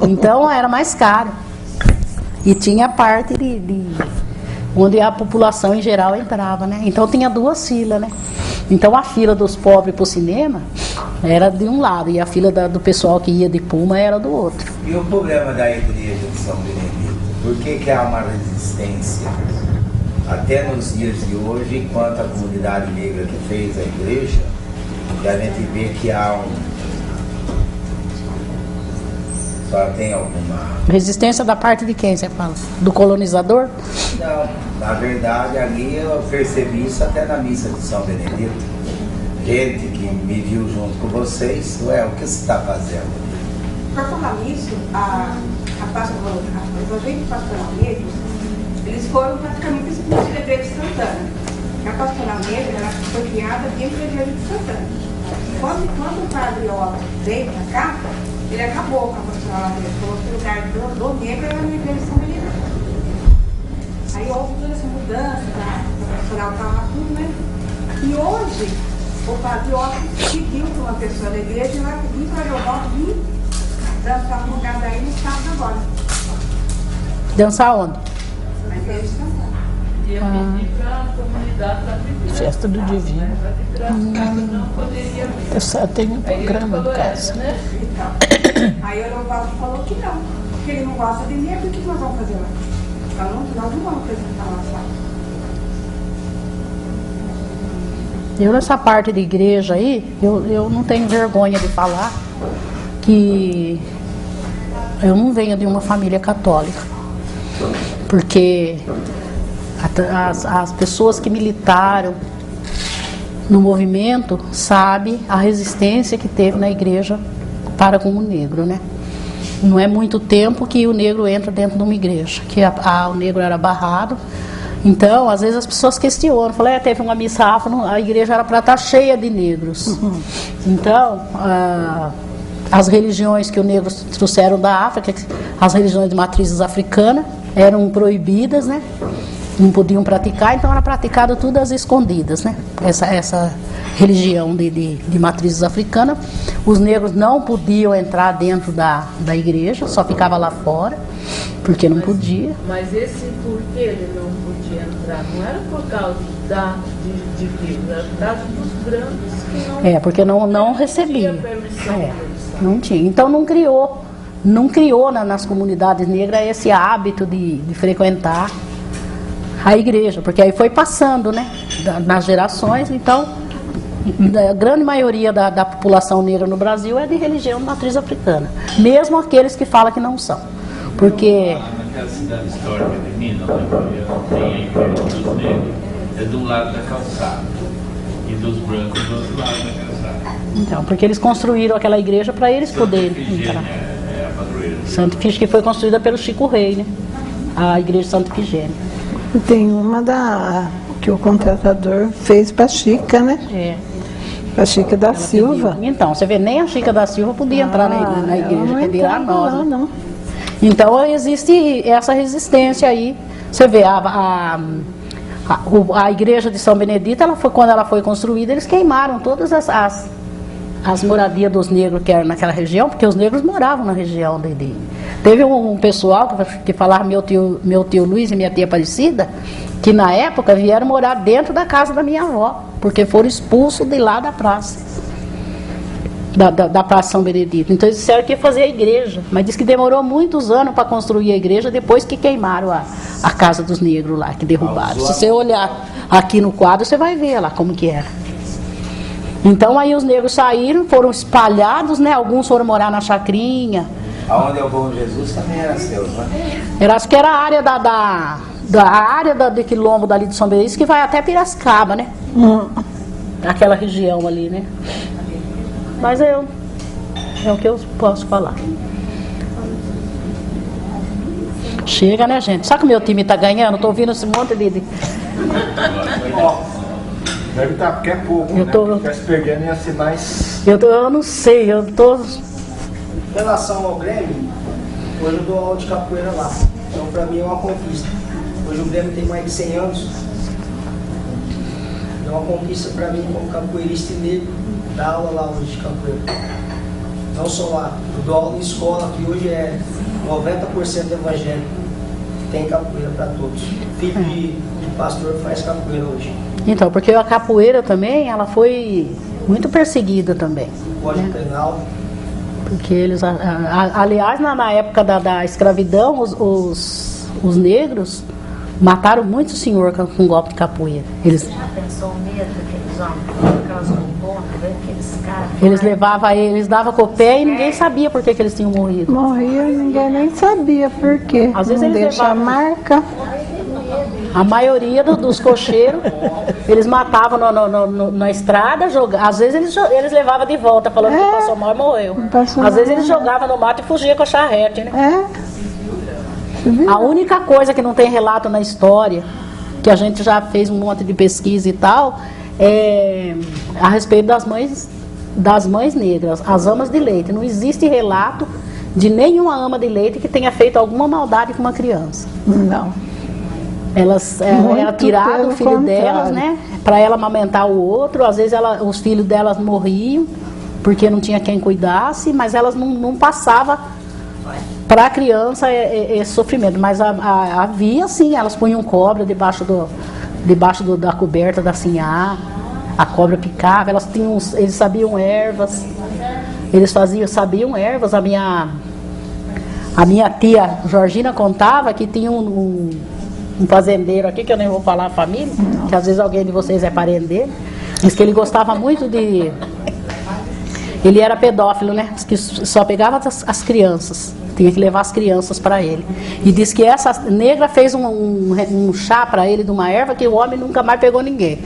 Então era mais caro. E tinha a parte onde a população em geral entrava, né? Então tinha duas filas, né? Então a fila dos pobres para o cinema era de um lado e a fila do pessoal que ia de Puma era do outro. E o problema da igreja de São Benedito? Por que há uma resistência? Até nos dias de hoje, enquanto a comunidade negra que fez a igreja, a gente vê que há só tem alguma... Resistência da parte de quem você fala? Do colonizador? Não, na verdade ali eu percebi isso até na missa de São Benedito. Gente que me viu junto com vocês, o que você está fazendo? Por falar nisso, os agentes pastoral negros, eles foram praticamente expulsos da igreja de Santana. A pastoral negra foi criada dentro da igreja de Santana. Quando o padre Otto veio para cá, ele acabou com a pastoral negra, falou que o lugar do negro era na igreja de São Benedito. Aí houve toda essa mudança, a pastoral estava tudo, né? E hoje, o padre Otto seguiu com uma pessoa da igreja e vai vir para o voto vir dançar no lugar daí no sábado agora. Dançar onde? Na igreja de Santana. E eu pedi para a comunidade da Bíblia. Festa do Divino. Não poderia vir. Eu só tenho um programa em casa. Então, aí o Elovaldo falou que não, que ele não gosta de negro, o que nós vamos fazer lá? Nós não vamos apresentar lá só. Eu nessa parte de igreja aí, eu não tenho vergonha de falar que eu não venho de uma família católica. Porque as pessoas que militaram no movimento sabem a resistência que teve na igreja para com o negro, né? Não é muito tempo que o negro entra dentro de uma igreja, que o negro era barrado. Então, às vezes as pessoas questionam, falam, teve uma missa afro, a igreja era para estar cheia de negros. Então, as religiões que os negros trouxeram da África, as religiões de matrizes africanas, eram proibidas, né? Não podiam praticar, então era praticado tudo às escondidas, né? Essa religião de matrizes africanas. Os negros não podiam entrar dentro da igreja, só ficava lá fora, porque não podia. Mas esse porquê ele não podia entrar, não era por causa de negro, era por causa dos brancos que não Porque não recebia. permissão deles. Não tinha. Então não criou nas comunidades negras esse hábito de frequentar a igreja, porque aí foi passando, né, nas gerações. Então a grande maioria da população negra no Brasil é de religião de matriz africana, mesmo aqueles que falam que não são, porque naquela cidade histórica de Minas, tem a igreja dos negros, é de um lado da calçada e dos brancos do outro lado da calçada. então, porque eles construíram aquela igreja para eles poderem entrar. É a padroeira. Santa Ifigênia, que foi construída pelo Chico Rei, né? A igreja de Santa Ifigênia. Tem uma que o contratador fez para Chica, né? É. Para Chica da Silva. Pediu. Então, você vê, nem a Chica da Silva podia entrar na igreja, quer dizer, a nós. Não, né? não. Então existe essa resistência aí. Você vê, a igreja de São Benedito, quando ela foi construída, eles queimaram todas as moradias dos negros que eram naquela região, porque os negros moravam na região dele. Teve um pessoal que falava, meu tio Luiz e minha tia Aparecida, que na época vieram morar dentro da casa da minha avó, porque foram expulsos de lá da praça. Da Praça São Benedito. Então eles disseram que ia fazer a igreja, mas disse que demorou muitos anos para construir a igreja depois que queimaram a casa dos negros lá, que derrubaram. Se você olhar aqui no quadro, você vai ver lá como que era. Então aí os negros saíram, foram espalhados, né? Alguns foram morar na chacrinha. Aonde é o Bom Jesus também era seu, né? Acho que era a área do quilombo dali de São Benedito, que vai até Piracicaba, né? Aquela região ali, né? Mas é o que eu posso falar. Chega, né, gente? Sabe que o meu time tá ganhando? Tô ouvindo esse monte de... Deve estar, porque é pouco, né? Porque se perdendo ia ser mais... Eu não sei, eu tô... Em relação ao Grêmio, hoje eu dou aula de capoeira lá. Então pra mim é uma conquista. Hoje o Grêmio tem mais de 100 anos. É uma conquista pra mim como capoeirista e negro, dar aula lá hoje de capoeira. Não só lá, eu dou aula em escola que hoje é 90% evangélico. Tem capoeira para todos. Filho de pastor faz capoeira hoje. Então, porque a capoeira também, ela foi muito perseguida também. Código penal. Porque eles, aliás, na época da escravidão, os negros mataram muito o senhor com golpe de capoeira. Eles Pensou o medo daqueles homens, aquelas bombonas, aqueles caras. Eles davam com o pé e ninguém sabia por que eles tinham morrido. Morria, ninguém nem sabia por quê. Às vezes não eles deixa a levavam- marca. A maioria dos cocheiros, eles matavam na estrada, às vezes eles levavam de volta, falando que passou mal e morreu. Passou Às vezes mal. eles jogavam no mato e fugiam com a charrete, né? É. A única coisa que não tem relato na história, que a gente já fez um monte de pesquisa e tal, é a respeito das mães negras, as amas de leite. Não existe relato de nenhuma ama de leite que tenha feito alguma maldade com uma criança. Não. Elas Muito tiraram pelo o filho contrário. delas, né? Para ela amamentar o outro. Às vezes os filhos delas morriam porque não tinha quem cuidasse, mas elas não passavam para a criança esse sofrimento. Mas havia sim, elas punham cobra debaixo da coberta da sinhá, a cobra picava, eles sabiam ervas, sabiam ervas. A minha tia Georgina contava que tinha um fazendeiro aqui, que eu nem vou falar a família, que às vezes alguém de vocês é parente dele, diz que ele gostava muito de... Ele era pedófilo, né? Diz que só pegava as crianças, tinha que levar as crianças para ele. E diz que essa negra fez um chá para ele de uma erva que o homem nunca mais pegou ninguém.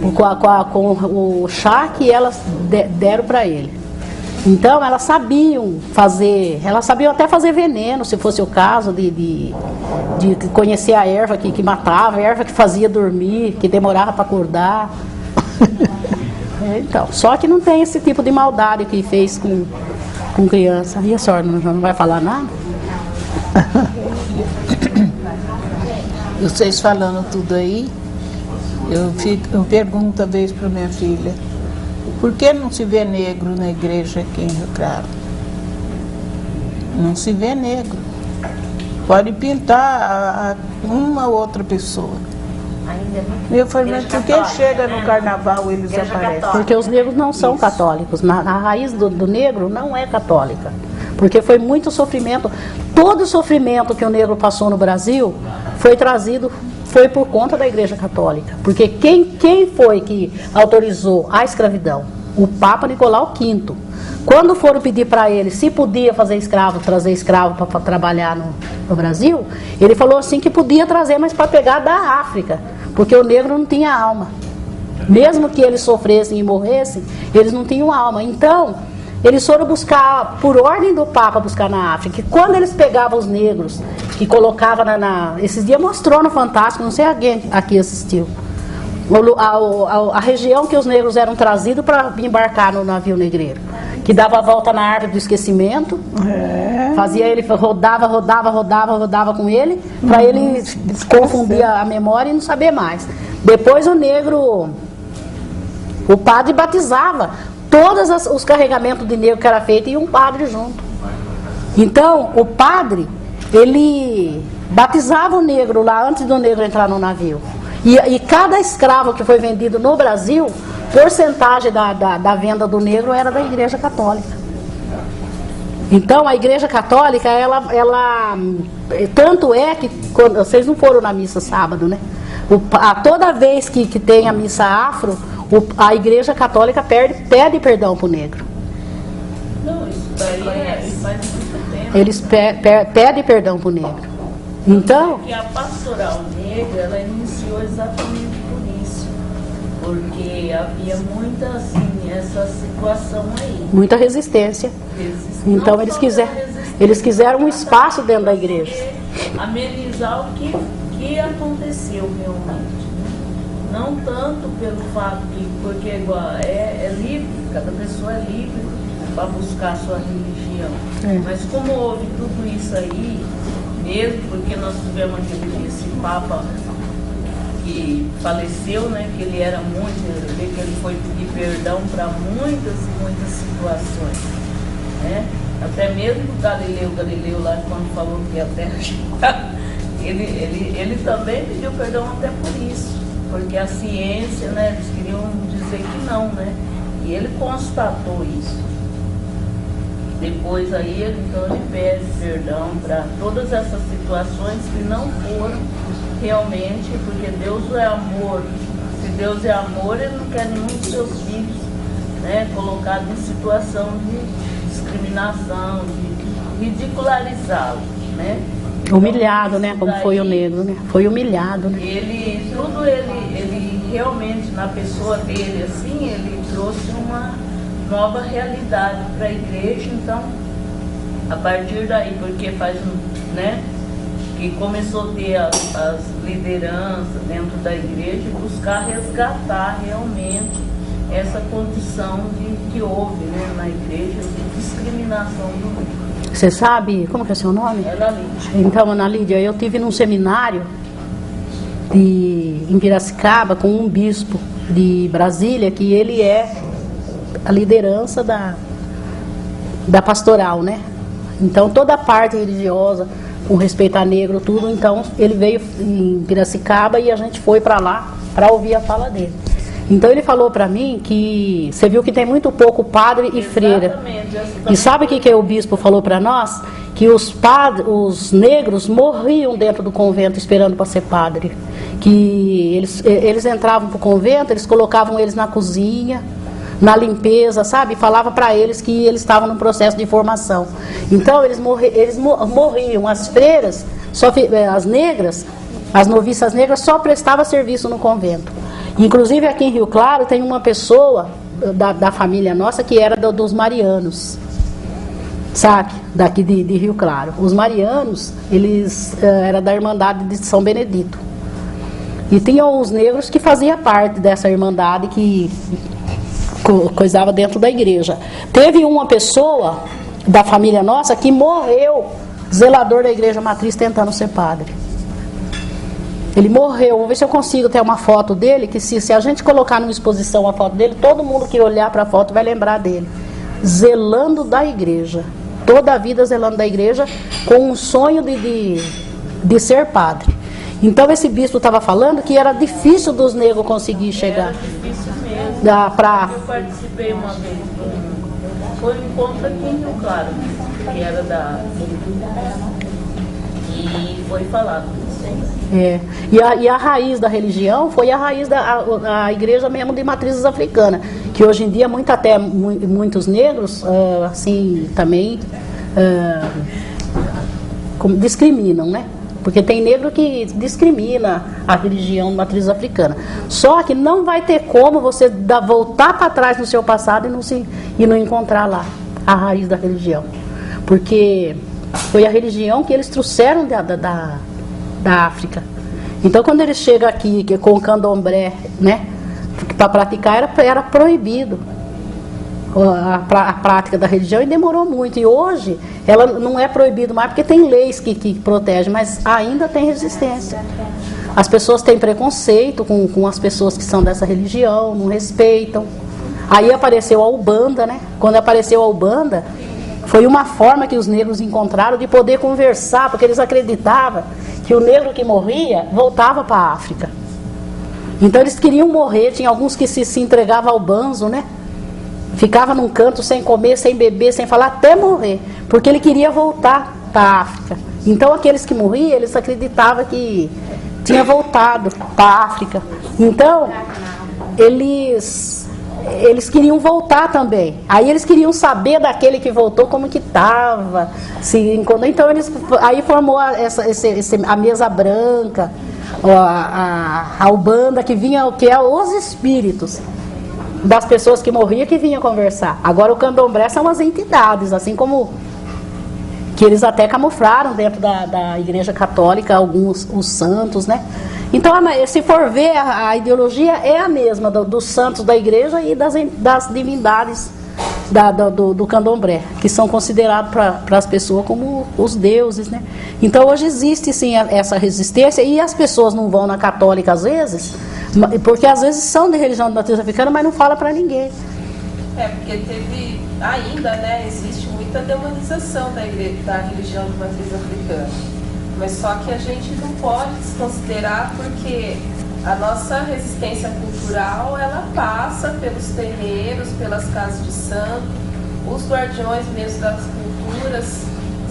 Com o chá que elas deram para ele. Então elas sabiam até fazer veneno, se fosse o caso, de conhecer a erva que matava, a erva que fazia dormir, que demorava para acordar. Então, só que não tem esse tipo de maldade que fez com criança. E a senhora não vai falar nada? Vocês falando tudo aí, eu pergunto a vez para minha filha, por que não se vê negro na igreja aqui em Rio Claro? Não se vê negro. Pode pintar uma ou outra pessoa, Ainda é muito. Eu falei, mas por que chega no carnaval eles aparecem? Porque os negros não são católicos. A raiz do negro não é católica. Porque foi muito sofrimento. Todo o sofrimento que o negro passou no Brasil foi por conta da Igreja Católica. Porque quem foi que autorizou a escravidão? O Papa Nicolau V. Quando foram pedir para ele se podia trazer escravo para trabalhar no Brasil, ele falou assim que podia trazer, mas para pegar da África, porque o negro não tinha alma. Mesmo que eles sofressem e morressem, eles não tinham alma. Então, eles foram buscar, por ordem do Papa, buscar na África. E quando eles pegavam os negros, que colocavam esses dias mostrou no Fantástico, não sei alguém aqui assistiu, a região que os negros eram trazidos para embarcar no navio negreiro, que dava a volta na árvore do esquecimento, fazia ele, rodava com ele, para ele confundir a memória e não saber mais. Depois o padre batizava todos os carregamentos de negro que era feito e um padre junto. Então, o padre, ele batizava o negro lá antes do negro entrar no navio. E cada escravo que foi vendido no Brasil, porcentagem da venda do negro era da Igreja Católica. Então a Igreja Católica, ela tanto é que, quando, vocês não foram na missa sábado, né? Toda vez que tem a missa afro, a Igreja Católica pede perdão para o negro. Não, isso daí faz muito tempo. Eles pedem perdão para o negro. Então, porque a pastoral negra, ela iniciou exatamente por isso, porque havia muita, assim, essa situação aí. Muita resistência. Então eles quiseram um espaço dentro da igreja. Amenizar o que aconteceu realmente. Não tanto pelo fato que, porque é livre, cada pessoa é livre para buscar a sua religião. Mas como houve tudo isso aí, mesmo porque nós tivemos esse Papa que faleceu, né, que ele era muito, que ele foi pedir perdão para muitas e muitas situações, né? Até mesmo o Galileu lá, quando falou que a Terra ele também pediu perdão até por isso, porque a ciência, né, eles queriam dizer que não, né? E ele constatou isso. Depois aí, então, ele pede perdão para todas essas situações que não foram realmente, porque Deus é amor. Se Deus é amor, Ele não quer nenhum dos seus filhos, né, colocado em situação de discriminação, de ridicularizá-lo, né? Humilhado, né? Como foi o negro, né? Foi humilhado, né? Ele realmente, na pessoa dele, assim, ele trouxe uma nova realidade para a igreja. Então, a partir daí, porque né, que começou a ter as lideranças dentro da igreja, buscar resgatar realmente essa condição que houve, né, na igreja, de discriminação do negro. Você sabe, como que é seu nome? Ana Lídia. Então, Ana Lídia, eu tive num seminário em Piracicaba com um bispo de Brasília, que ele é a liderança da pastoral, né? Então, toda a parte religiosa, com respeito a negro, tudo, então, ele veio em Piracicaba e a gente foi para lá para ouvir a fala dele. Então, ele falou para mim que, você viu que tem muito pouco padre e freira. E sabe o que o bispo falou para nós? Que os negros morriam dentro do convento esperando para ser padre. Que eles entravam para o convento, eles colocavam eles na cozinha, na limpeza, sabe? Falava para eles que eles estavam no processo de formação. Então eles morriam. As freiras, as negras, as noviças negras só prestavam serviço no convento. Inclusive aqui em Rio Claro tem uma pessoa da família nossa que era dos marianos, sabe? Daqui de Rio Claro. Os marianos, eles eram da Irmandade de São Benedito. E tinham os negros que faziam parte dessa irmandade que coisava dentro da igreja. Teve uma pessoa da família nossa que morreu, zelador da igreja matriz, tentando ser padre. Ele morreu. Vou ver se eu consigo ter uma foto dele, que se a gente colocar numa exposição a foto dele, todo mundo que olhar para a foto vai lembrar dele. Zelando da igreja. Toda a vida zelando da igreja, com um sonho de ser padre. Então esse bispo estava falando que era difícil dos negros conseguir chegar. Era difícil mesmo. Eu participei uma vez, foi um encontro aqui em Rio Claro, que era e foi falado. E a raiz da religião foi a raiz da igreja mesmo de matrizes africanas, que hoje em dia muitos negros assim também discriminam, né? Porque tem negro que discrimina a religião de matriz africana. Só que não vai ter como você voltar para trás no seu passado e não encontrar lá a raiz da religião. Porque foi a religião que eles trouxeram da África. Então quando eles chegam aqui com o candomblé, né, para praticar era proibido a prática da religião, e demorou muito. E hoje ela não é proibida mais porque tem leis que protegem, mas ainda tem resistência. As pessoas têm preconceito com as pessoas que são dessa religião, não respeitam. Aí apareceu a Ubanda, né? Quando apareceu a Ubanda, foi uma forma que os negros encontraram de poder conversar, porque eles acreditavam que o negro que morria voltava para a África. Então eles queriam morrer, tinha alguns que se entregavam ao banzo, né? Ficava num canto sem comer, sem beber, sem falar, até morrer, porque ele queria voltar para a África. Então aqueles que morriam, eles acreditavam que tinha voltado para a África. Então eles queriam voltar também. Aí eles queriam saber daquele que voltou como que estava. Então aí formou a mesa branca, a Ubanda, que é os espíritos das pessoas que morriam que vinham conversar. Agora o candomblé são as entidades, assim como que eles até camuflaram dentro da igreja católica os santos, né? Então, se for ver, a ideologia é a mesma dos santos da igreja e das divindades do candomblé, que são considerados para as pessoas como os deuses, né? Então hoje existe sim essa resistência, e as pessoas não vão na católica às vezes, porque às vezes são de religião de matriz africana, mas não fala para ninguém. Porque ainda, né, existe muita demonização da religião de matriz africana. Mas só que a gente não pode desconsiderar, porque a nossa resistência cultural, ela passa pelos terreiros, pelas casas de santo. Os guardiões mesmo das culturas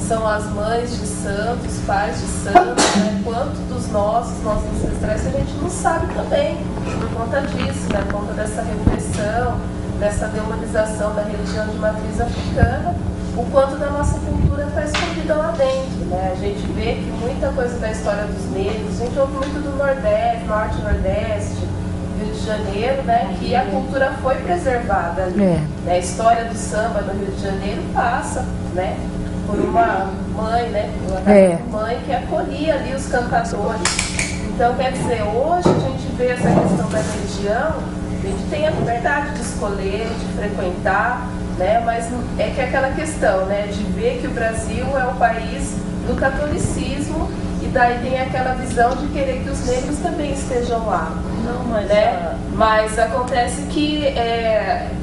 são as mães de santos, os pais de santos, né? Quanto dos nossos ancestrais a gente não sabe também, por conta disso, né? Por conta dessa repressão, dessa demonização da religião de matriz africana, o quanto da nossa cultura está escondida lá dentro, né? A gente vê que muita coisa da história dos negros, a gente ouve muito do Nordeste, Norte e Nordeste, Rio de Janeiro, né? Que a cultura foi preservada ali. Né? A história do samba no Rio de Janeiro passa, né, por uma mãe, né? Uma mãe que acolhia ali os cantadores. Então, quer dizer, hoje a gente vê essa questão da religião, a gente tem a liberdade de escolher, de frequentar, né? Mas é que é aquela questão, né, de ver que o Brasil é o país do catolicismo, e daí tem aquela visão de querer que os negros também estejam lá. Não, mas, né? Mas acontece que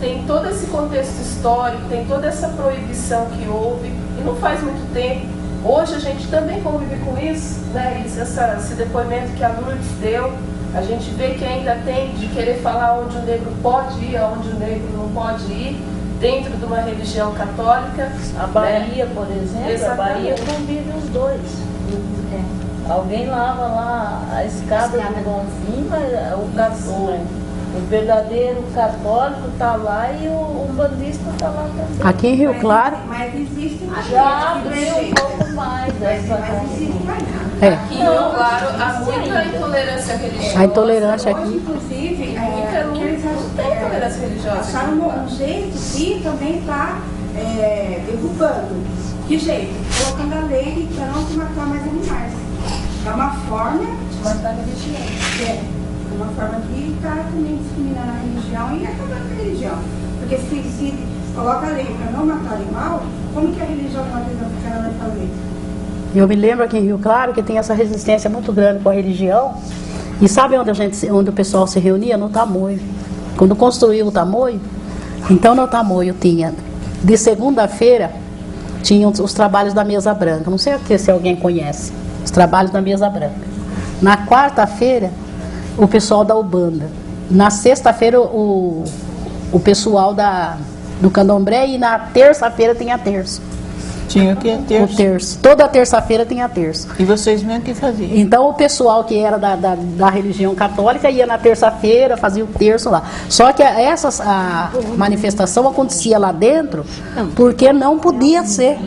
tem todo esse contexto histórico, tem toda essa proibição que houve, e não faz muito tempo. Hoje a gente também convive com isso, né? Esse depoimento que a Lourdes deu, a gente vê que ainda tem de querer falar onde o negro pode ir, onde o negro não pode ir, dentro de uma religião católica. A Bahia, né? Por exemplo, exatamente. A Bahia convive os dois. Alguém lava lá a escada do Bonfim, mas o verdadeiro católico está lá e o umbandista está lá também. Aqui em Rio Claro. Mas existe já abriu um pouco mais dessa Aqui em Rio Claro há muita intolerância religiosa. A intolerância aqui. Hoje, inclusive, eles não têm intolerância religiosa. Acharam um jeito que também está derrubando. Que jeito? Colocando a lei para não se matar mais animais. É uma forma de matar a religião. É uma forma de estar também discriminando a religião e acabando com a religião. Porque se coloca a lei para não matar animal, como que a religião de matriz africana vai fazer? Eu me lembro aqui em Rio Claro que tem essa resistência muito grande com a religião. E sabe onde o pessoal se reunia? No Tamoio. Quando construiu o Tamoio, então no Tamoio tinha, de segunda-feira, tinham os trabalhos da Mesa Branca. Não sei se alguém conhece, os trabalhos da Mesa Branca. Na quarta-feira, o pessoal da Ubanda. Na sexta-feira, o pessoal do Candomblé, e na terça-feira tem a terça. Tinha o que? O terço. Toda terça-feira tem a terça. E vocês mesmo que faziam? Então o pessoal que era da religião católica ia na terça-feira, fazia o terço lá. Só que a manifestação acontecia lá dentro porque não podia ser.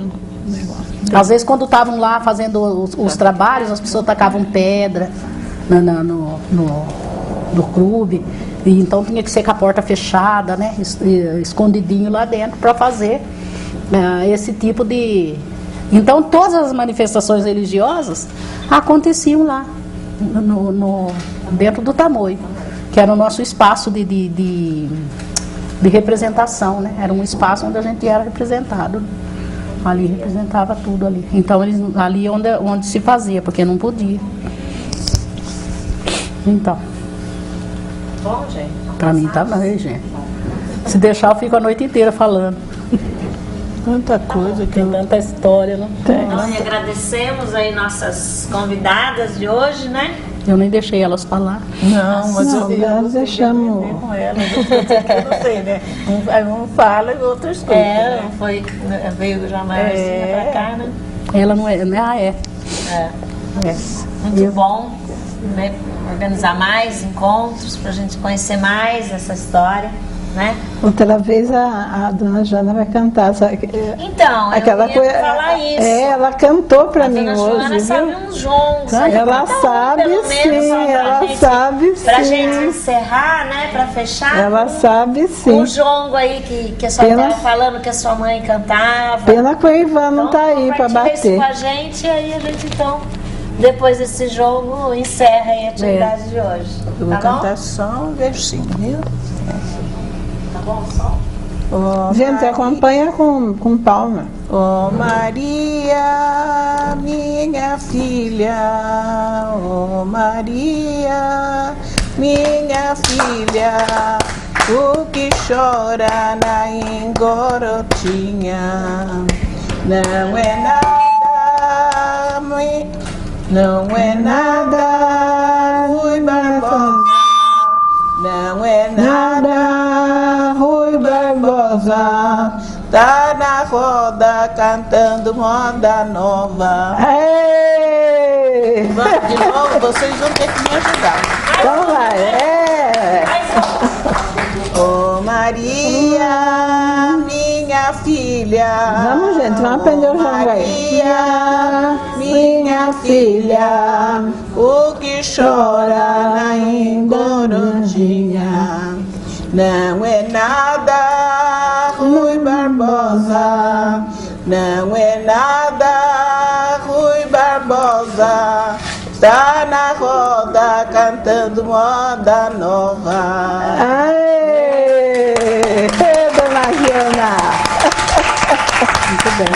Às vezes quando estavam lá fazendo os trabalhos, as pessoas tacavam pedra no clube. E então tinha que ser com a porta fechada, né? Escondidinho lá dentro para fazer esse tipo de... Então todas as manifestações religiosas aconteciam lá, dentro do Tamoio, que era o nosso espaço de representação, né? Era um espaço onde a gente era representado. Ali representava tudo ali. Então ali onde se fazia, porque não podia. Então. Bom, gente. Pra mim tá bem, gente. Se deixar, eu fico a noite inteira falando. Tanta coisa, tem tanta história, não tem. Nós agradecemos aí nossas convidadas de hoje, né? Eu nem deixei elas falar. Não, mas nós deixamos com elas. Eu não sei, né? Um fala e o outro escuta. Né? Veio já maiorzinha pra cá, né? Ela não é, né? Muito bom, né? Organizar mais encontros pra gente conhecer mais essa história, né? Outra vez a dona Joana vai cantar. Sabe? Então, aquela eu ia falar isso. Ela cantou para mim hoje. A dona Joana sabe uns jongos. Ela sabe sim, ela sabe sim. Pra gente encerrar, né? Pra fechar. Ela sabe sim. Um jongo aí que a senhora estava falando que a sua mãe cantava. Pena que o Ivan não tá aí para bater. Isso com a gente, e aí a gente então, depois desse jogo, encerra aí a atividade de hoje. Eu vou cantar só um versinho, viu? Tá bom, só? Gente, acompanha com palma. Ó Maria, minha filha, ó Maria, minha filha, o que chora na engorotinha, não é nada, não é nada, Rui Barbosa, não é nada, Rui Barbosa, tá na roda cantando moda nova. Ei! Vamos de novo, vocês vão ter que me ajudar. Então vai, Ô Maria, minha filha. Vamos, gente, vamos aprender o jogo aí. Maria, minha filha, o que chora na engorondinha não é nada, Rui Barbosa, não é nada, Rui Barbosa, tá na roda cantando moda nova. Aê! Dona Joana! Muito bem.